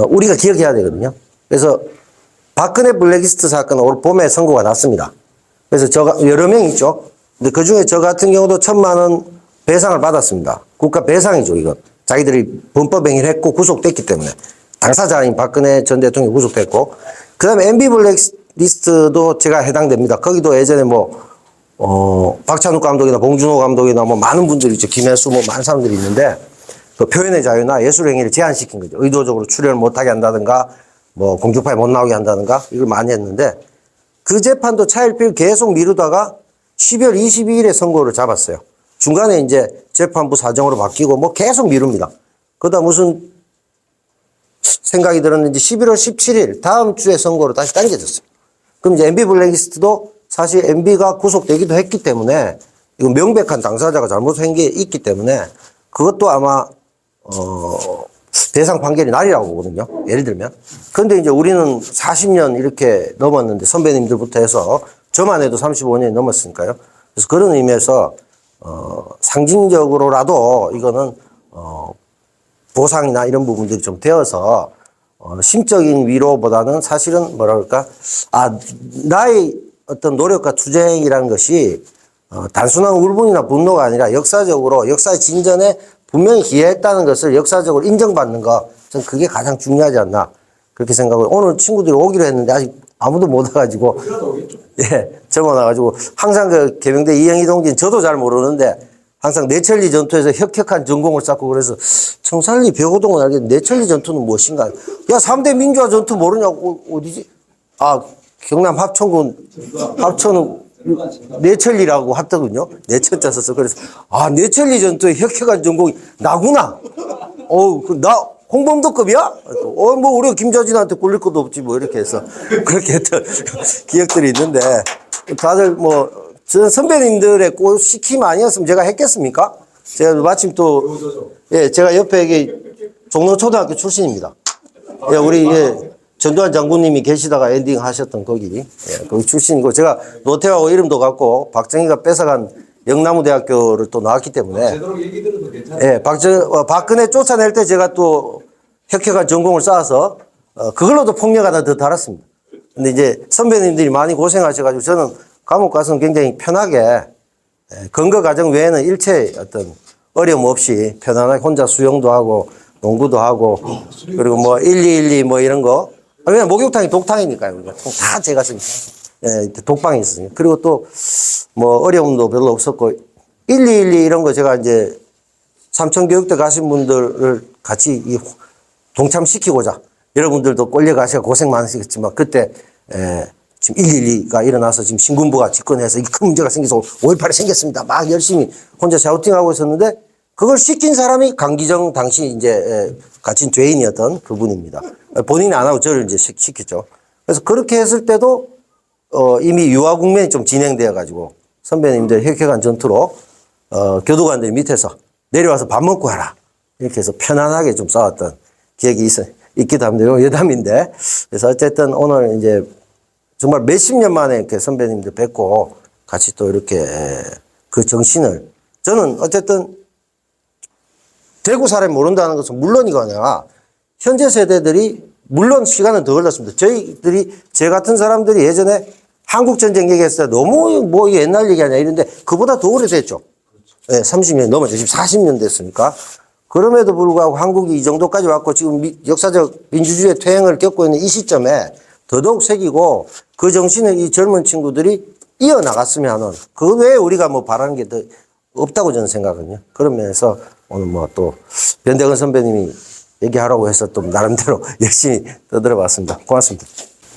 우리가 기억해야 되거든요. 그래서 박근혜 블랙리스트 사건은 올 봄에 선고가 났습니다. 그래서 여러 명 있죠. 근데 그 중에 저 같은 경우도 1,000만 원 배상을 받았습니다. 국가 배상이죠, 이건. 자기들이 범법행위를 했고 구속됐기 때문에. 당사자인 박근혜 전 대통령이 구속됐고. 그 다음에 MB 블랙리스트도 제가 해당됩니다. 거기도 예전에 박찬욱 감독이나 봉준호 감독이나 많은 분들이 있죠. 김혜수 많은 사람들이 있는데, 그 표현의 자유나 예술행위를 제한시킨 거죠. 의도적으로 출연을 못하게 한다든가, 공중파에 못 나오게 한다든가, 이걸 많이 했는데, 그 재판도 차일피일 계속 미루다가 12월 22일에 선고를 잡았어요. 중간에 이제 재판부 사정으로 바뀌고 계속 미룹니다. 그러다 무슨 생각이 들었는지 11월 17일 다음 주에 선고로 다시 당겨졌어요. 그럼 이제 MB 블랙리스트도 사실 MB가 구속되기도 했기 때문에 이거 명백한 당사자가 잘못한 게 있기 때문에 그것도 아마 배상 판결이 날이라고 보거든요. 예를 들면. 그런데 이제 우리는 40년 이렇게 넘었는데 선배님들부터 해서 저만 해도 35년이 넘었으니까요. 그래서 그런 의미에서 상징적으로라도 이거는 보상이나 이런 부분들이 좀 되어서 심적인 위로보다는 사실은 뭐라 그럴까? 나의 어떤 노력과 투쟁이라는 것이 단순한 울분이나 분노가 아니라 역사적으로 역사의 진전에 분명히 기여했다는 것을 역사적으로 인정받는 거, 전 그게 가장 중요하지 않나 그렇게 생각하고, 오늘 친구들이 오기로 했는데 아직 아무도 못 와가지고, 예, 저만 와가지고 항상 그 계명대 이영희 동지는 저도 잘 모르는데 항상 내천리 전투에서 혁혁한 전공을 쌓고, 그래서 청산리 벽오동은 알겠는데 내천리 전투는 무엇인가? 야, 3대 민주화 전투 모르냐고. 어디지? 경남 합천군 합천은 내천리라고 하더군요. 내천자 써서. 그래서 내천리 전투의 혁혁한 전공이 나구나. 나 홍범도급이야? 뭐 우리가 김자진한테 굴릴 것도 없지 뭐 이렇게 해서 그렇게 했던 기억들이 있는데, 다들 뭐 저는 선배님들의 꼭 시킴 아니었으면 제가 했겠습니까? 제가 마침 또, 예, 제가 옆에 이게 종로초등학교 출신입니다. 예, 우리, 전두환 장군님이 계시다가 엔딩 하셨던 거기, 거기 출신이고, 제가 노태하고 이름도 같고, 박정희가 뺏어간 영남대학교를 또 나왔기 때문에. 제대로 얘기 들어도 괜찮아요. 예, 박근혜 쫓아낼 때 제가 또 혁혁한 전공을 쌓아서, 그걸로도 폭력 하나 더 달았습니다. 근데 이제 선배님들이 많이 고생하셔가지고 저는 감옥 가서는 굉장히 편하게, 근거 과정 외에는 일체 어떤 어려움 없이 편안하게 혼자 수영도 하고, 농구도 하고, 그리고 뭐 1212 뭐 이런 거. 왜냐면 목욕탕이 독탕이니까요. 다 제가 쓰니까. 예, 독방이 있으니까. 그리고 또 뭐 어려움도 별로 없었고, 1212 이런 거 제가 이제 삼천교육대 가신 분들을 같이 동참시키고자, 여러분들도 끌려가시고 고생 많으시겠지만, 그때, 지금 112가 일어나서 지금 신군부가 집권해서 큰 문제가 생겨서 5.18이 생겼습니다. 막 열심히 혼자 샤우팅하고 있었는데, 그걸 시킨 사람이 강기정 당시 이제 갇힌 죄인이었던 그분입니다. 본인이 안 하고 저를 이제 시켰죠. 그래서 그렇게 했을 때도 이미 유화 국면이 좀 진행되어 가지고 선배님들 혁혁한 전투로 교도관들 밑에서 내려와서 밥 먹고 하라 이렇게 해서 편안하게 좀 싸웠던 기억이 있기도 합니다. 여담인데. 그래서 어쨌든 오늘 이제 정말 몇십 년 만에 이렇게 선배님들 뵙고 같이 또 이렇게 그 정신을, 저는 어쨌든 대구 사람이 모른다는 것은 물론이거나 현재 세대들이 물론 시간은 더 걸렸습니다. 제 같은 사람들이 예전에 한국전쟁 얘기했을 때 너무 뭐 옛날 얘기 아니야 이런데 그보다 더 오래됐죠. 네, 30년 넘었죠. 지금 40년 됐으니까. 그럼에도 불구하고 한국이 이 정도까지 왔고 지금 역사적 민주주의의 퇴행을 겪고 있는 이 시점에 더더욱 새기고 그 정신을 이 젊은 친구들이 이어나갔으면 하는, 그 외에 우리가 뭐 바라는 게 더 없다고 저는 생각하거든요. 그런 면에서 오늘 뭐 또 변대건 선배님이 얘기하라고 해서 또 나름대로 열심히 떠들어봤습니다. 고맙습니다.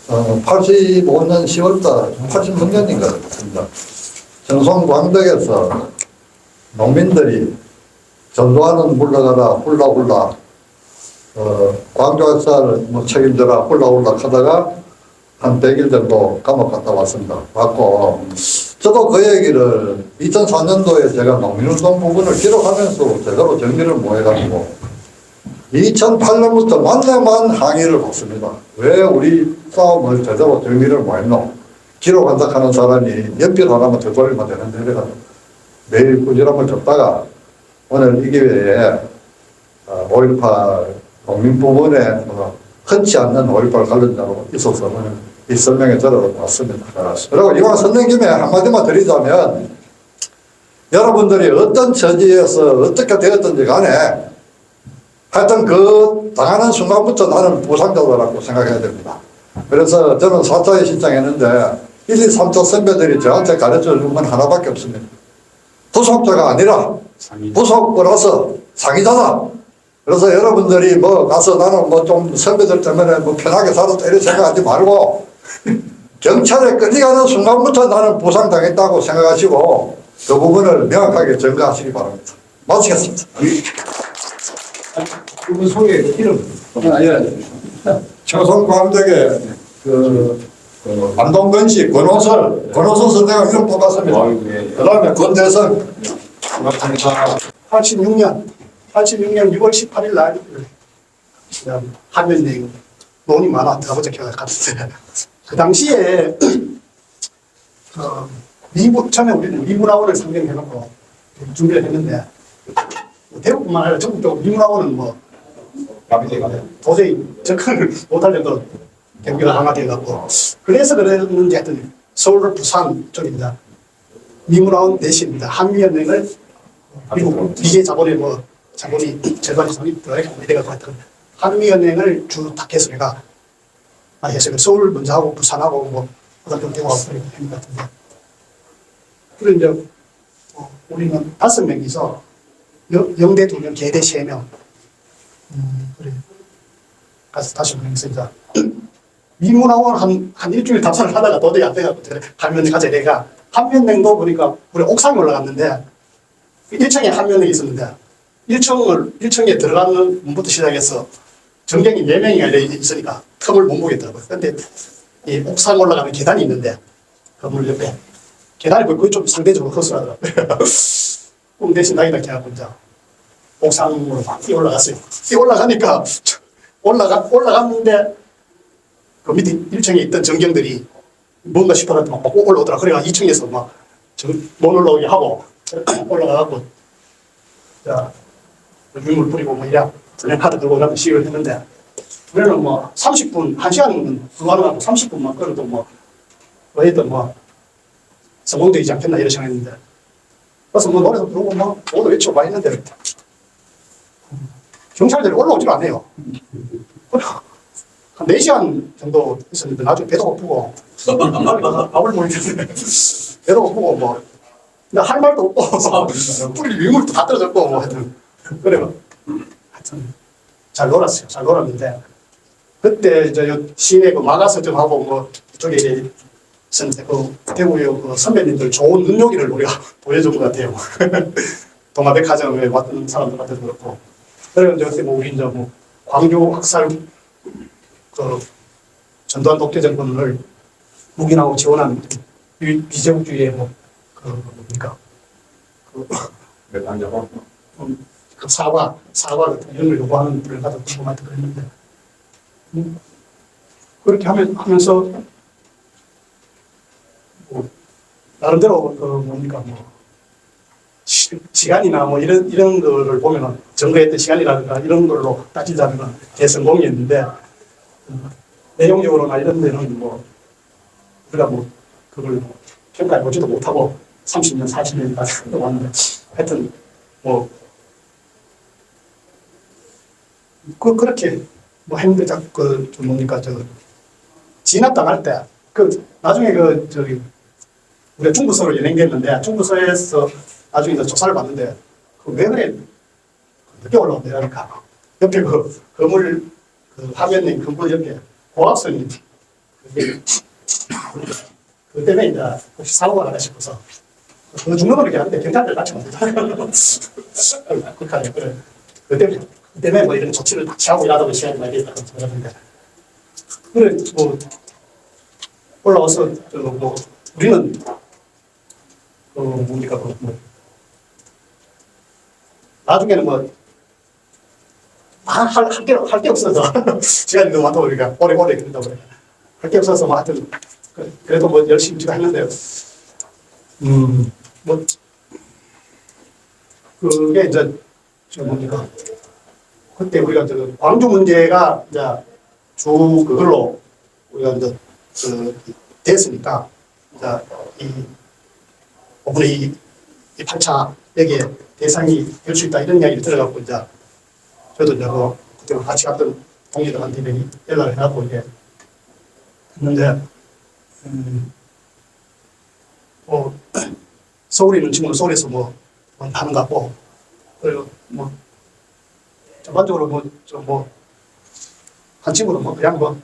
85년 10월달, 86년인 것 같습니다. 정송 광덕에서 농민들이 전두환은 물러가라 훌라훌라, 광주학사를 뭐 책임져라 훌라훌라 하다가 한 100일 정도 감옥 갔다 왔습니다. 왔고, 저도 그 얘기를 2004년도에 제가 농민운동 부분을 기록하면서 제대로 정리를 못 해가지고 2008년부터 만나만 항의를 받습니다. 왜 우리 싸움을 제대로 정리를 못 했노? 기록한다 하는 사람이 연필 하나만 더 돌리면 되는데 이래가지고 매일 꾸지람을 줬다가 오늘 이 기회에 5.18 농민 부분에 흔치 않는 5.18 관련자로 있어서 오늘 이 설명에 들어봤습니다. 그리고 이왕 선생 김에 한마디만 드리자면, 여러분들이 어떤 처지에서 어떻게 되었든지 간에 하여튼 그 당하는 순간부터 나는 부상자다라고 생각해야 됩니다. 그래서 저는 4차에 신청했는데 1, 2, 3차 선배들이 저한테 가르쳐 준 건 하나밖에 없습니다. 부속자가 아니라 부속 플러스 상위자다. 그래서 여러분들이 뭐 가서 나는 뭐 좀 선배들 때문에 뭐 편하게 살았다 이렇게 생각하지 말고 경찰에 끌려가는 순간부터 나는 부상당했다고 생각하시고 그 부분을 명확하게 전가하시기 바랍니다. 마치겠습니다. 그분 소개 이름 청송광덕의 안동건 씨 권호설 선생님 이름 뽑았습니다. 그 다음에 권대성 86년 6월 18일 날 하면대 논이 많아 어저께 갔을 때 그 당시에 처음에 우리는 미문화원을 상정해놓고 준비를 했는데 대구뿐만 아니라 전국적으로 미문화원은 뭐 도저히 접근을 못할 정도로 경기가 강화되어갖고 그래서 그랬는지 하여튼 서울 부산 쪽입니다. 미문화원 내시입니다. 한미연맹을 미국 미제 자본의 뭐 자본이 절반이 손이 들어가 있고 이래가 하여튼 한미연맹을 주 타켓으로가 해서 서울 먼저 하고 부산하고 뭐 그다음 대구하고 그런 것 같은데 그리고 이제 우리는 5명이서 영대 2명, 계대 3명 그래 가서 다시 보면서 이제 미문화원 한 일주일 답사를 하다가 도저히 안 돼가지고 한면에 가자 내가 한면냉도 보니까 우리 옥상에 올라갔는데 1층에 한면냉이 있었는데 1층에 들어가는 문부터 시작해서 전경이 4명이 있으니까 틈을 못 보겠더라고요. 근데 이 옥상 올라가는 계단이 있는데 건물 옆에 계단이 거의 좀 상대적으로 허술하더라고요. 그럼 대신 나이다 해갖고 이제 옥상으로 막 뛰어 올라갔어요. 뛰어 올라가니까 올라갔는데 그 밑에 1층에 있던 전경들이 뭔가 싶어가지고 막 올라오더라. 그래가 2층에서 막 못 올라오게 하고 올라가갖고 자 유물 뿌리고 뭐 이래 블랙카드 들고 이러면 시위를 했는데 우리는 뭐 30분, 1시간은 불가능하고 30분만 끌어도 뭐 어쨌든 뭐 성공되지 않겠나 이런 생각했는데 그래서 뭐 노래도 부르고 뭐 모두 외치고 막 했는데 경찰들이 올라오지를 않아요. 한 4시간 정도 있었는데 나중에 배도 고프고 밥을 못 먹는데 배도 고프고 뭐 나 할 말도 없고 뿌리 유물도 다 떨어졌고 뭐 하여튼 그래요. 하여튼 잘 놀았어요. 잘 놀았는데 그때 이제 시내 그 마가서점하고 뭐 이쪽에 있었는데 그 대구의 그 선배님들 좋은 눈요기를 우리가 보여준 것 같아요. 동아백화점에 왔던 사람들한테도 그렇고 그래서 이제 그때 뭐 우리 이제 뭐 광주 학살 그 전두환 독재 정권을 묵인하고 지원한 비제국주의의 그 뭡니까 그 사과 같은 이런 걸 요구하는 분을 가서 궁금한테 그랬는데 그렇게 하면서 뭐 나름대로 그 뭡니까 뭐 시간이나 뭐 이런 거를 보면은 증거했던 시간이라든가 이런 걸로 따지자면 대성공이었는데 내용적으로나 이런 데는 뭐 우리가 뭐 그걸 평가해 보지도 못하고 30년, 40년까지 왔는데 하여튼 뭐 그렇게 뭐 했는데 그 뭡니까 진압당할 때 그 나중에 그 저기 우리가 중부서로 연행됐는데 중부서에서 나중에 이제 조사를 받는데 그 왜 그래 늦게 올라온다니까 옆에 그 건물 그 화면에 건물 옆에 고압선이 그 때문에 이제 혹시 사고가 나나 싶어서 그 죽는 건 이렇게 하는데 경찰들 같이 못했다. 그렇게 그래. 그 때문에 뭐 이런 조치를 다 취하고 일하다 시간이 많이 됐다고 생각하는데 그래 뭐 올라와서 뭐 우리는 뭡니까 뭐 나중에는 뭐 할 게 없어서 시간이 너무 많다 보니까 오래 그런다 보니까 할 게 없어서 뭐 하여튼 그래도 뭐 열심히 지금 했는데요. 뭐 그게 이제 저 뭡니까 그때 우리가 저 광주 문제가 이제 주 그걸로 우리가 이제 됐으니까 이제 이 5분의 2 8차 여기에 대상이 될 수 있다 이런 이야기를 들어갖고 이제 저도 이제 그때 같이 갔던 동료들한테 연락을 해갖고 이제 했는데 뭐 서울에 있는 친구는 서울에서 뭐 하는 것 같고 그리고 뭐 전반적으로 한 친구는 뭐 그냥 뭐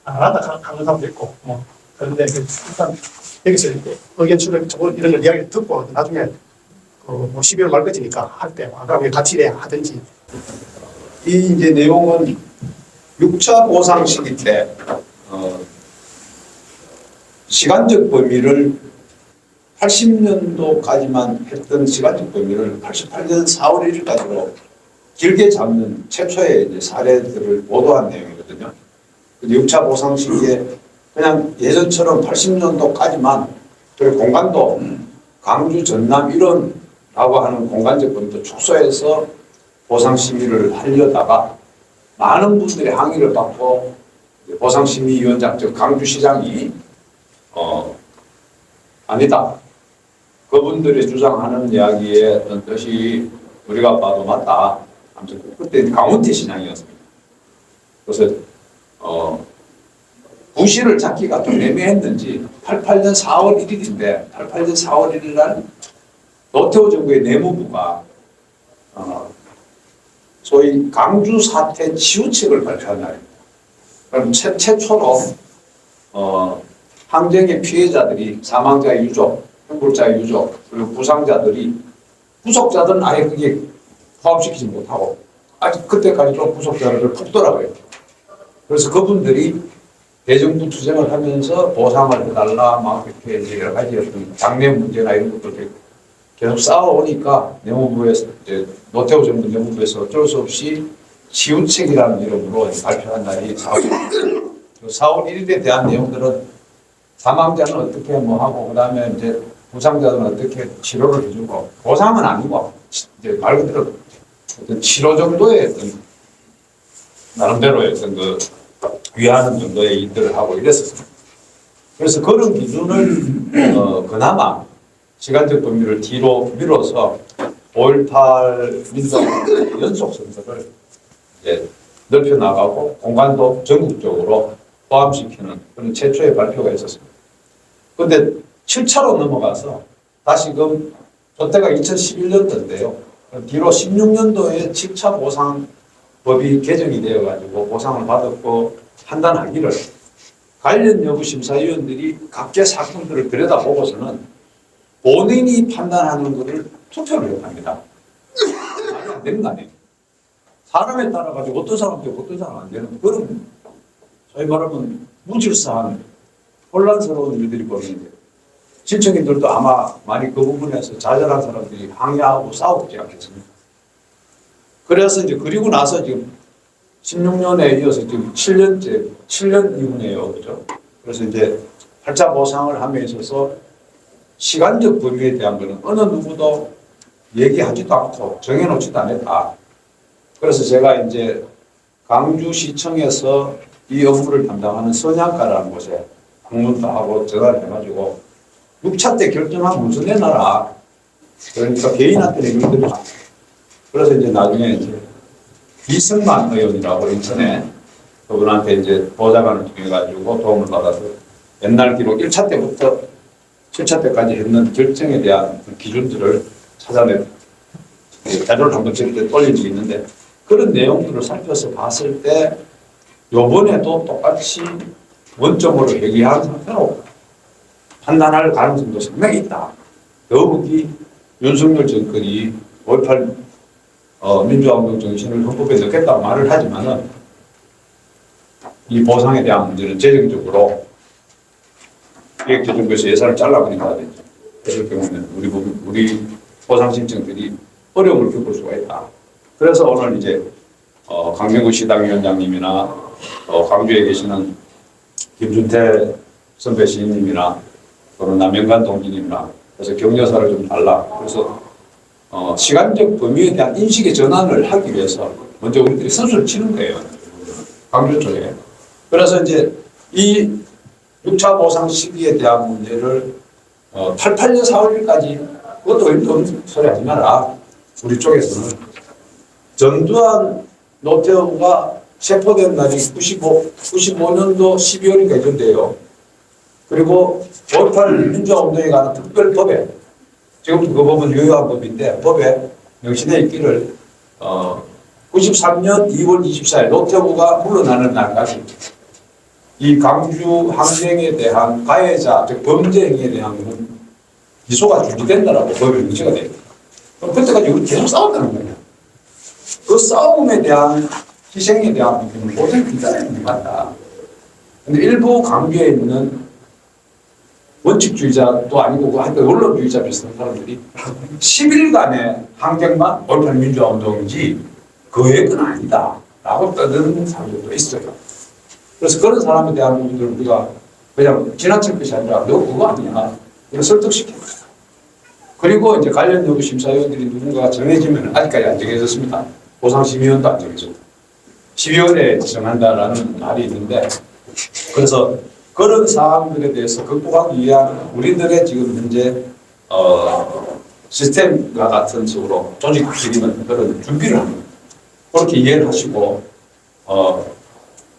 안 한다 하는 사람도 있고 뭐 그런데 일단 여기서 의견 수렴 이런 걸 이야기 듣고 나중에 뭐 12월 말까지니까 할 때 아까 같이 일해야 하든지 이 이제 내용은 6차 보상 시기 때 시간적 범위를 80년도까지만 했던 시간적 범위를 88년 4월 1일까지로 길게 잡는 최초의 이제 사례들을 보도한 내용이거든요. 6차 보상 시기에 그냥 예전처럼 80년도까지만 그리고 공간도 강주, 전남, 일원라고 하는 공간적 범위도 축소해서 보상 심의를 하려다가 많은 분들의 항의를 받고 보상심의위원장 즉 강주시장이 아니다. 그분들이 주장하는 이야기의 어떤 뜻이 우리가 봐도 맞다. 아무튼 그때 강원태 시장이었습니다. 그래서 구실을 찾기가 좀 애매했는지 88년 4월 1일인데 88년 4월 1일 날 노태우 정부의 내무부가 소위 강주 사태 치유책을 발표한 날입니다. 그럼 최초로 항쟁의 피해자들이 사망자의 유족, 형벌자의 유족, 그리고 부상자들이 구속자들은 아예 그게 포함시키지 못하고 아직 그때까지도 구속자들을 푸더라고요. 그래서 그분들이 대정부 투쟁을 하면서 보상을 해달라 막 이렇게 이제 여러 가지 어떤 장래 문제나 이런 것들 계속 싸워오니까 내무부에서 이제 노태우 정부 내무부에서 어쩔 수 없이 치유책이라는 이름으로 발표한 날이 4월 1일에 대한 내용들은 사망자는 어떻게 뭐 하고 그다음에 이제 부상자들은 어떻게 치료를 해주고 보상은 아니고 이제 말 그대로 어떤 치료 정도의 어떤 나름대로의 어떤 그 위하는 정도의 일들을 하고 이랬었습니다. 그래서 그런 기준을 그나마 시간적 범위를 뒤로 밀어서 5.18 민주화 연속 선서를 이제 넓혀 나가고 공간도 전국적으로 포함시키는 그런 최초의 발표가 있었습니다. 그런데 7차로 넘어가서 다시금 그때가 2011년도인데요. 뒤로 16년도에 7차 보상법이 개정이 되어가지고 보상을 받았고 판단하기를 관련 여부 심사위원들이 각계 사건들을 들여다보고서는 본인이 판단하는 것을 투표를 합니다. 말이 안 되는 거 아니에요. 사람에 따라 가지고 어떤 사람 되고 어떤 사람 안 되는 그런 저희 말하면 무질서한 혼란스러운 일들이 벌어집니다. 신청인들도 아마 많이 그 부분에서 좌절한 사람들이 항의하고 싸우지 않겠습니까? 그래서 이제 그리고 나서 지금 16년에 이어서 지금 7년 이후네요. 그죠? 그래서 이제 8차 보상을 함에 있어서 시간적 범위에 대한 거는 어느 누구도 얘기하지도 않고 정해놓지도 않았다. 그래서 제가 이제 강주시청에서 이 업무를 담당하는 선양가라는 곳에 방문도 하고 전화를 해가지고 6차 때 결정한 문서 내놔라. 그러니까 개인한테는 이걸 드려. 그래서 이제 나중에 이제 이승만 의원이라고 인천에 그분한테 이제 보좌관을 통해가지고 도움을 받아서 옛날 기록 1차 때부터 7차 때까지 했는 결정에 대한 기준들을 찾아내 자료를 한번 저한테 올린 적이 있는데 그런 내용들을 살펴서 봤을 때 요번에도 똑같이 원점으로 회귀한 상태로 판단할 가능성도 상당히 있다. 더욱이 윤석열 정권이 5.18 민주화운동 정신을 헌법에 넣겠다고 말을 하지만은 이 보상에 대한 문제는 재정적으로 기획재정부에서 예산을 잘라버린다든지 그럴 경우는 우리 보상 신청들이 어려움을 겪을 수가 있다. 그래서 오늘 이제 강명구 시당위원장님이나 광주에 계시는 김준태 선배 시인님이나 또는 남영관 동지님이나 그래서 격려사를 좀 달라. 그래서 시간적 범위에 대한 인식의 전환을 하기 위해서 먼저 우리들이 선수를 치는 거예요. 광주 쪽에. 그래서 이제 이 6차 보상 시기에 대한 문제를 88년 4월 1일까지 그것도 없는 소리 하지 마라. 우리 쪽에서는 전두환 노태우가 체포된 날이 95년도 12월인가 이런데요. 그리고 5.18 민주화운동에 관한 특별법에 지금도 그 법은 유효한 법인데 법에 명시되어 있기를 93년 2월 24일 노태우가 물러나는 날까지 이 강주 항쟁에 대한 가해자, 즉 범죄 행위에 대한 기소가 준비된다라고 법에 명시가 돼요. 그럼 그때까지 우리 계속 싸웠다는 거예요. 그 싸움에 대한 희생에 대한 부분을 모두 기다리는 것 같다. 근데 일부 강주에 있는 원칙주의자도 아니고 하여튼 원론주의자 비슷한 사람들이 10일간의 항쟁만 5.18 민주화운동인지 그 외건 아니다 라고 떠드는 사람들도 있어요. 그래서 그런 사람에 대한 부분들을 우리가 그냥 지나칠 것이 아니라 너 그거 아니야. 그걸 설득시켜요. 그리고 이제 관련 여부 심사위원들이 누군가가 정해지면 아직까지 안 정해졌습니다. 보상심의위원도 안 정해졌고. 12월에 지정한다라는 말이 있는데 그래서 그런 사항들에 대해서 극복하기 위한 우리들의 지금 현재 시스템과 같은 식으로 조직적인 그런 준비를 하는 거예요. 그렇게 이해를 하시고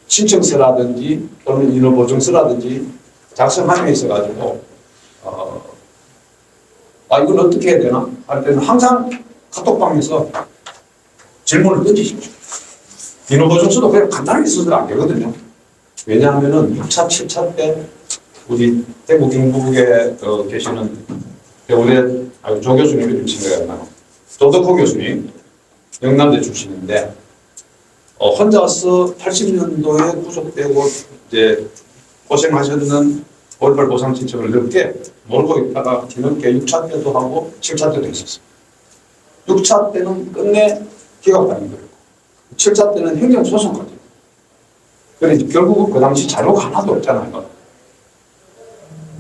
신청서라든지 또는 인허보증서라든지 작성함에 있어가지고 이걸 어떻게 해야 되나 할 때는 항상 카톡방에서 질문을 던지십시오. 인허보증서도 그냥 간단하게 써도 안 되거든요. 왜냐하면은 6차, 7차 때 우리 대구 경북에 계시는 대우대 조 교수님 이름 생각이 안 나요. 조덕호 교수님 영남대 출신인데 혼자서 80년도에 구속되고 이제 고생하셨는 5.18 보상 신청을 늦게 모르고 있다가 뒤늦게 6차 때도 하고 7차 때도 했었어요. 6차 때는 끝내 기각받는 거예요. 7차 때는 행정소송까지. 그래서 결국 그 당시 자료가 하나도 없잖아요.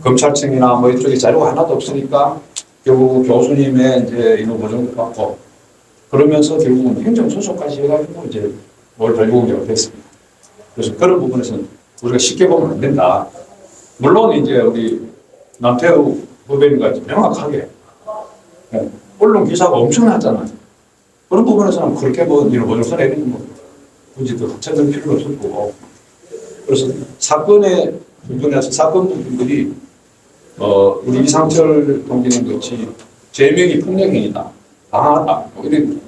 검찰청이나 뭐 이쪽에 자료가 하나도 없으니까 결국 교수님의 이제 인허보증도 받고 그러면서 결국은 행정소송까지 해가지고 이제 뭘 결국은 됐습니다. 그래서 그런 부분에서는 우리가 쉽게 보면 안 된다. 물론 이제 우리 남태우 후배님과 명확하게 언론 기사가 엄청났잖아요. 그런 부분에서는 그렇게 뭐 인허보증서 내리는 거 굳이 더 합쳐질 필요가 없을 거고. 그래서 사건의 부분에서 사건 부분들이 우리 이상철 동지는 같이 제명이 폭력행위다, 당하다, 이런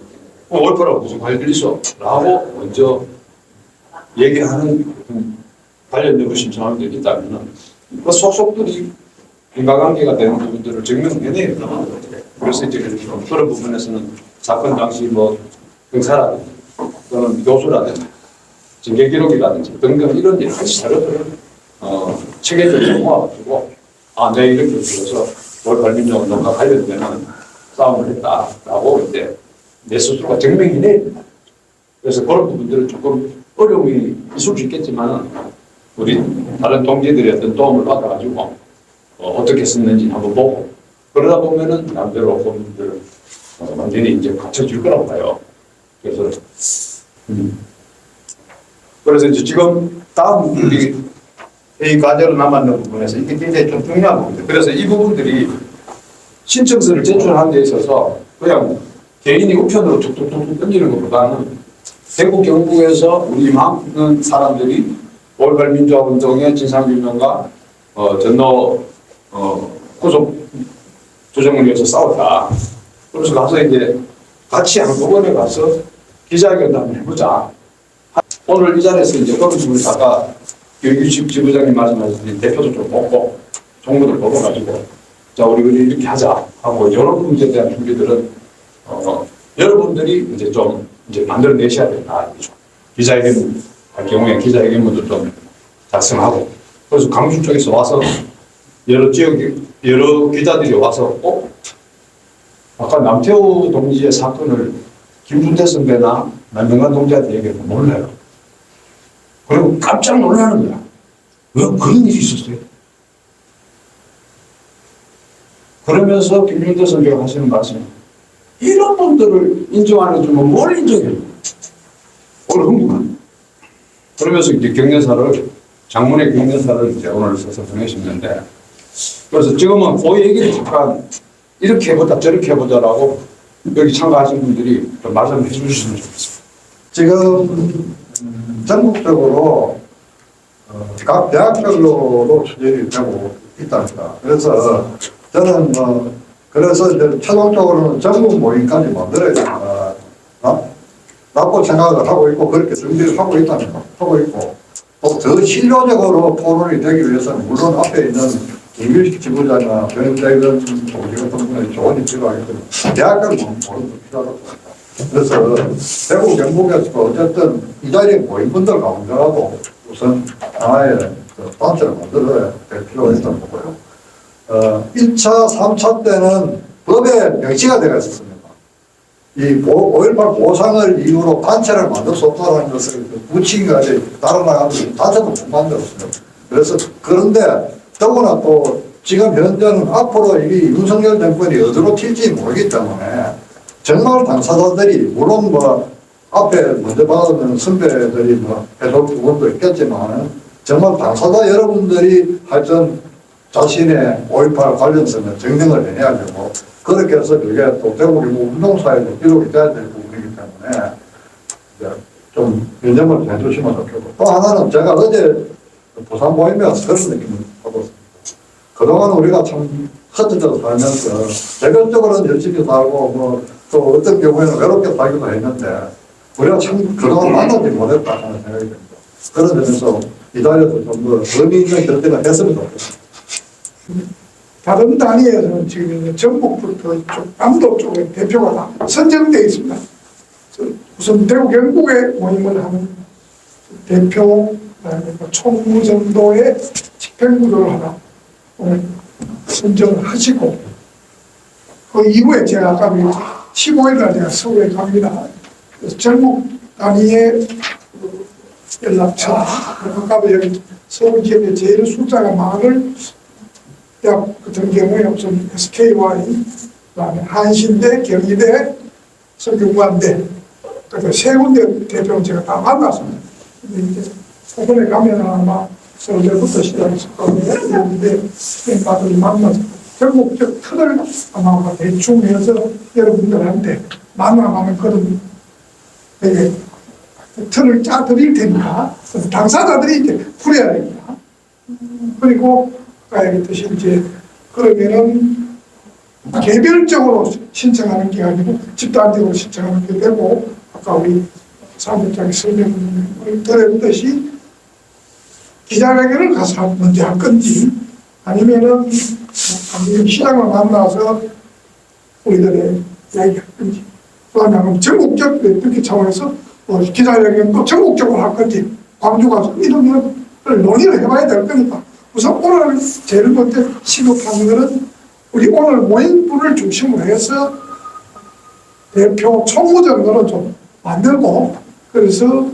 올바로 무슨 관련이 있어? 라고 먼저 얘기하는 관련 여부 신청하는 데 있다면 그 속속들이 인과관계가 되는 부분들을 증명해내야 된다. 그래서 이제 그런 부분에서는 사건 당시 뭐 경사라든지 또는 교수라든지 징계 기록이라든지 등등 이런 여러 가지 자료들을 체계적으로 모아가지고 내가 이렇게 들어서 올발민족 운동과 관련되는 싸움을 했다라고 이제 내 스스로가 증명해내야 된다. 그래서 그런 부분들은 조금 어려움이 있을 수 있겠지만 우리 다른 동지들의 어떤 도움을 받아가지고 어떻게 썼는지 한번 보고 그러다 보면은 남대로 본인들 완전히 이제 갖춰질 거라고 봐요. 그래서 이제 지금 다음 우리 이 과제로 남았는 부분에서 이게 굉장히 좀 중요한 부분입니다. 그래서 이 부분들이 신청서를 제출하는 데 있어서 그냥 개인이 우편으로 툭툭툭 던지는 것보다는 대구 경북에서 우리 많은 사람들이 5.18 민주화운동의 진상규명과 전노 구속 조정을 위해서 싸웠다. 그래서 가서 이제 같이 한꺼번에 가서 기자회견도 한번 해보자. 오늘 이 자리에서 이제 그런 부분을 아까 교육직 지부장님 말씀하신 대표도 좀 뽑고 정부도 뽑아가지고 자 우리 이렇게 하자 하고 여러 문제에 대한 준비들은 여러분들이 이제 좀 이제 만들어내셔야 된다. 기자회견 할 경우에 기자회견문도 좀 작성하고 그래서 강주 쪽에서 와서 여러 지역 여러 기자들이 와서 아까 남태우 동지의 사건을 김준태 선배나 남명관 동지한테 얘기해도 몰라요. 그리고 깜짝 놀라는 거야. 왜 그런 일이 있었어요? 그러면서 김준태 선배가 하시는 말씀은 이런 분들을 인정 안 해주면 뭘 인정해요? 오늘 흥분한. 그러면서 이제 경례사를 장문의 경례사를 이제 오늘 써서 정해주셨는데 그래서 지금은 그 얘기를 잠깐 이렇게 해보자 저렇게 해보자라고 여기 참가하신 분들이 좀 말씀해 주시면 좋겠습니다. 지금 전국적으로 각 대학별로도 추진이 되고 있답니다. 그래서 저는 그래서 이제 최종적으로는 전국 모임까지 만들어야 된다. 라고 생각을 하고 있고 그렇게 준비를 하고 있답니다. 하고 있고 또 더 실효적으로 토론이 되기 위해서는 물론 앞에 있는 김일식 지부장이나 변대근 동지 같은 분의 조언이 필요하겠지만 대학별 모임도 필요하다고 합니다. 그래서 대구 경북에서도 어쨌든 이 자리에 모인 분들 가운데라도 우선 하나의 단체를 만들어야 될 필요가 있다고 보고요. 1차, 3차 때는 법에 명시가 되어 있었습니다. 이 5.18 보상을 이유로 단체를 만들 수 없다는 것을 부칙까지 따라나가면서 단체도 못 만들었어요. 그래서 그런데 더구나 또 지금 현재는 앞으로 이 윤석열 정권이 어디로 튈지 모르기 때문에 정말 당사자들이 물론 앞에 먼저 받으면 선배들이 뭐 해줄 부분도 있겠지만 정말 당사자 여러분들이 하여튼 자신의 5.18 관련성을 증명을 해야 되고 그렇게 해서 그게 또 대구리 운동사에도 기록이 돼야 될 부분이기 때문에 이제 좀 유념을 해주시면 좋겠고 또 하나는 제가 어제 부산 모임에 와서 그런 느낌을 받았습니다. 그동안 우리가 참 흩어져서 살면서 개별적으로는 열심히 살고 뭐 또 어떤 경우에는 외롭게 살기도 했는데 우리가 참 그동안 만나지 못했다 하는 생각이 듭니다. 그런 점에서 이 자리에서 좀 더 의미 있는 결정을 했으면 좋겠습니다. 다른 단위에서는 지금 전북부터 이쪽 남도 쪽에 대표가 다 선정되어 있습니다. 우선 대구 경북에 모임을 하는 대표, 그다음에 총무 정도의 집행부를 하나 오늘 선정을 하시고 그 이후에 제가 아까 15일 날 제가 서울에 갑니다. 그래서 전북 단위의 연락처, 아까 여기 서울 지역에 제일 숫자가 많을 대학 같은 경우에 우선 SKY, 그다음에 한신대, 경희대, 성균관대 그래서 세 군데 대표는 제가 다 만났습니다. 근데 이제 이번에 가면 아마 서울대부터 시작해서 경희대 선생님들 만나서 전국적 틀을 아마 대충 해서 여러분들한테 만나가는 그런 되게 틀을 짜드릴 테니까 당사자들이 이제 풀어야 됩니다. 그리고 아까 얘기했듯이 이제 그러면은 개별적으로 신청하는 게 아니고 집단적으로 신청하는 게 되고 아까 우리 사무장이 설명을 드렸듯이 기자회견을 가서 먼저 할 건지 아니면은 시장을 만나서 우리들의 이야기할 건지 그다음에 전국적 특히 차원에서 기자회견도 전국적으로 할 건지 광주 가서 이런 걸 논의를 해봐야 될 거니까 우선 오늘 제일 먼저 시급한 것은 우리 오늘 모임분을 중심으로 해서 대표 총무 정도는 좀 만들고 그래서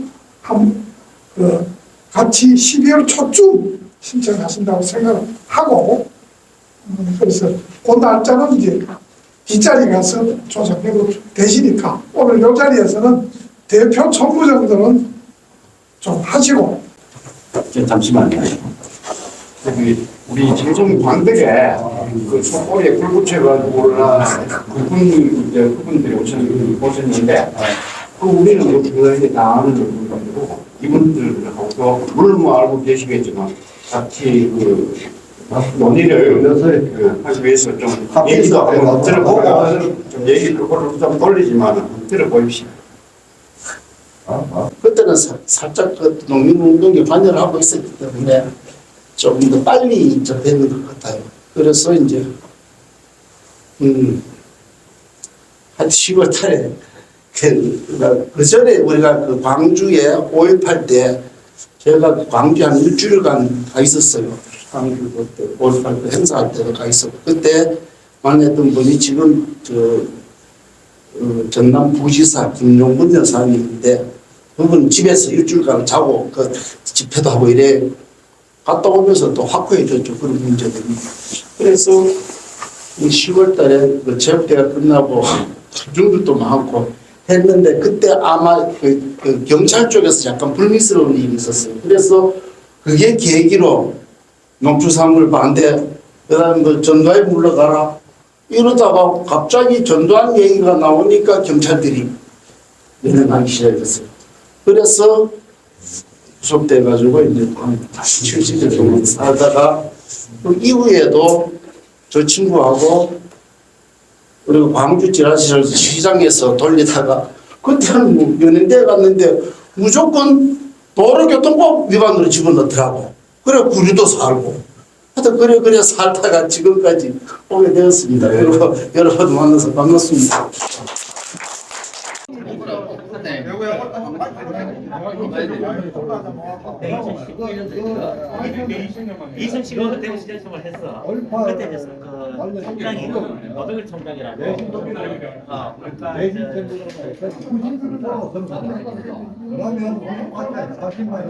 같이 12월 초쯤 신청하신다고 생각을 하고 그래서 그 날짜는 이제 뒷자리 가서 조정해도 되시니까 오늘 이 자리에서는 대표 총무 정도는 좀 하시고 잠시만요. 우리 진성 광덕에 그 속보에 굴 붙여가지고 그분들이 오셨는데 그 우리는 뭐 주변에 다 아는 분들이고 이분들하고 물론 뭐 알고 계시겠지만 같이 그 논의를 하기 위해서 좀 얘기도 한번 들어보고 좀 얘기 그거를 좀 돌리지만 들어보십시오. 그때는 살짝 그 농민운동에 관여를 하고 있었기 때문에 좀 더 빨리 접했는 것 같아요. 그래서 이제 한 10월 달에 그 전에 우리가 그 광주에 5.18 때 제가 광주 한 일주일간 가 있었어요. 광주 그때 5.18 행사할 때도 가 있었고 그때 만났던 분이 지금 전남 부지사 김용문 여사님인데 그분 집에서 일주일간 자고 그 집회도 하고 이래 갔다 오면서 또 확보해줬죠. 그런 문제들이. 그래서 10월 달에 그 체육대가 끝나고 준비도 많고 했는데 그때 아마 그 경찰 쪽에서 약간 불미스러운 일이 있었어요. 그래서 그게 계기로 농축산물 반대, 그 다음에 그 전두환 물러가라 이러다가 갑자기 전두환 얘기가 나오니까 경찰들이 연행하기 시작했어요. 그래서 구속돼가지고 이제 다시 70일 정도 살다가 그 이후에도 저 친구하고 그리고 광주 지라시장에서 돌리다가 그때는 뭐 연행대에 갔는데 무조건 도로교통법 위반으로 집어넣더라고. 그래 구류도 살고 하여튼 그래 살다가 지금까지 오게 되었습니다. 그리고 여러분 만나서 반갑습니다. 이승식은 대구 시장총을 했어. 그때 됐어. 그 총장이 노동일 총장이라고. 그러면 40만 원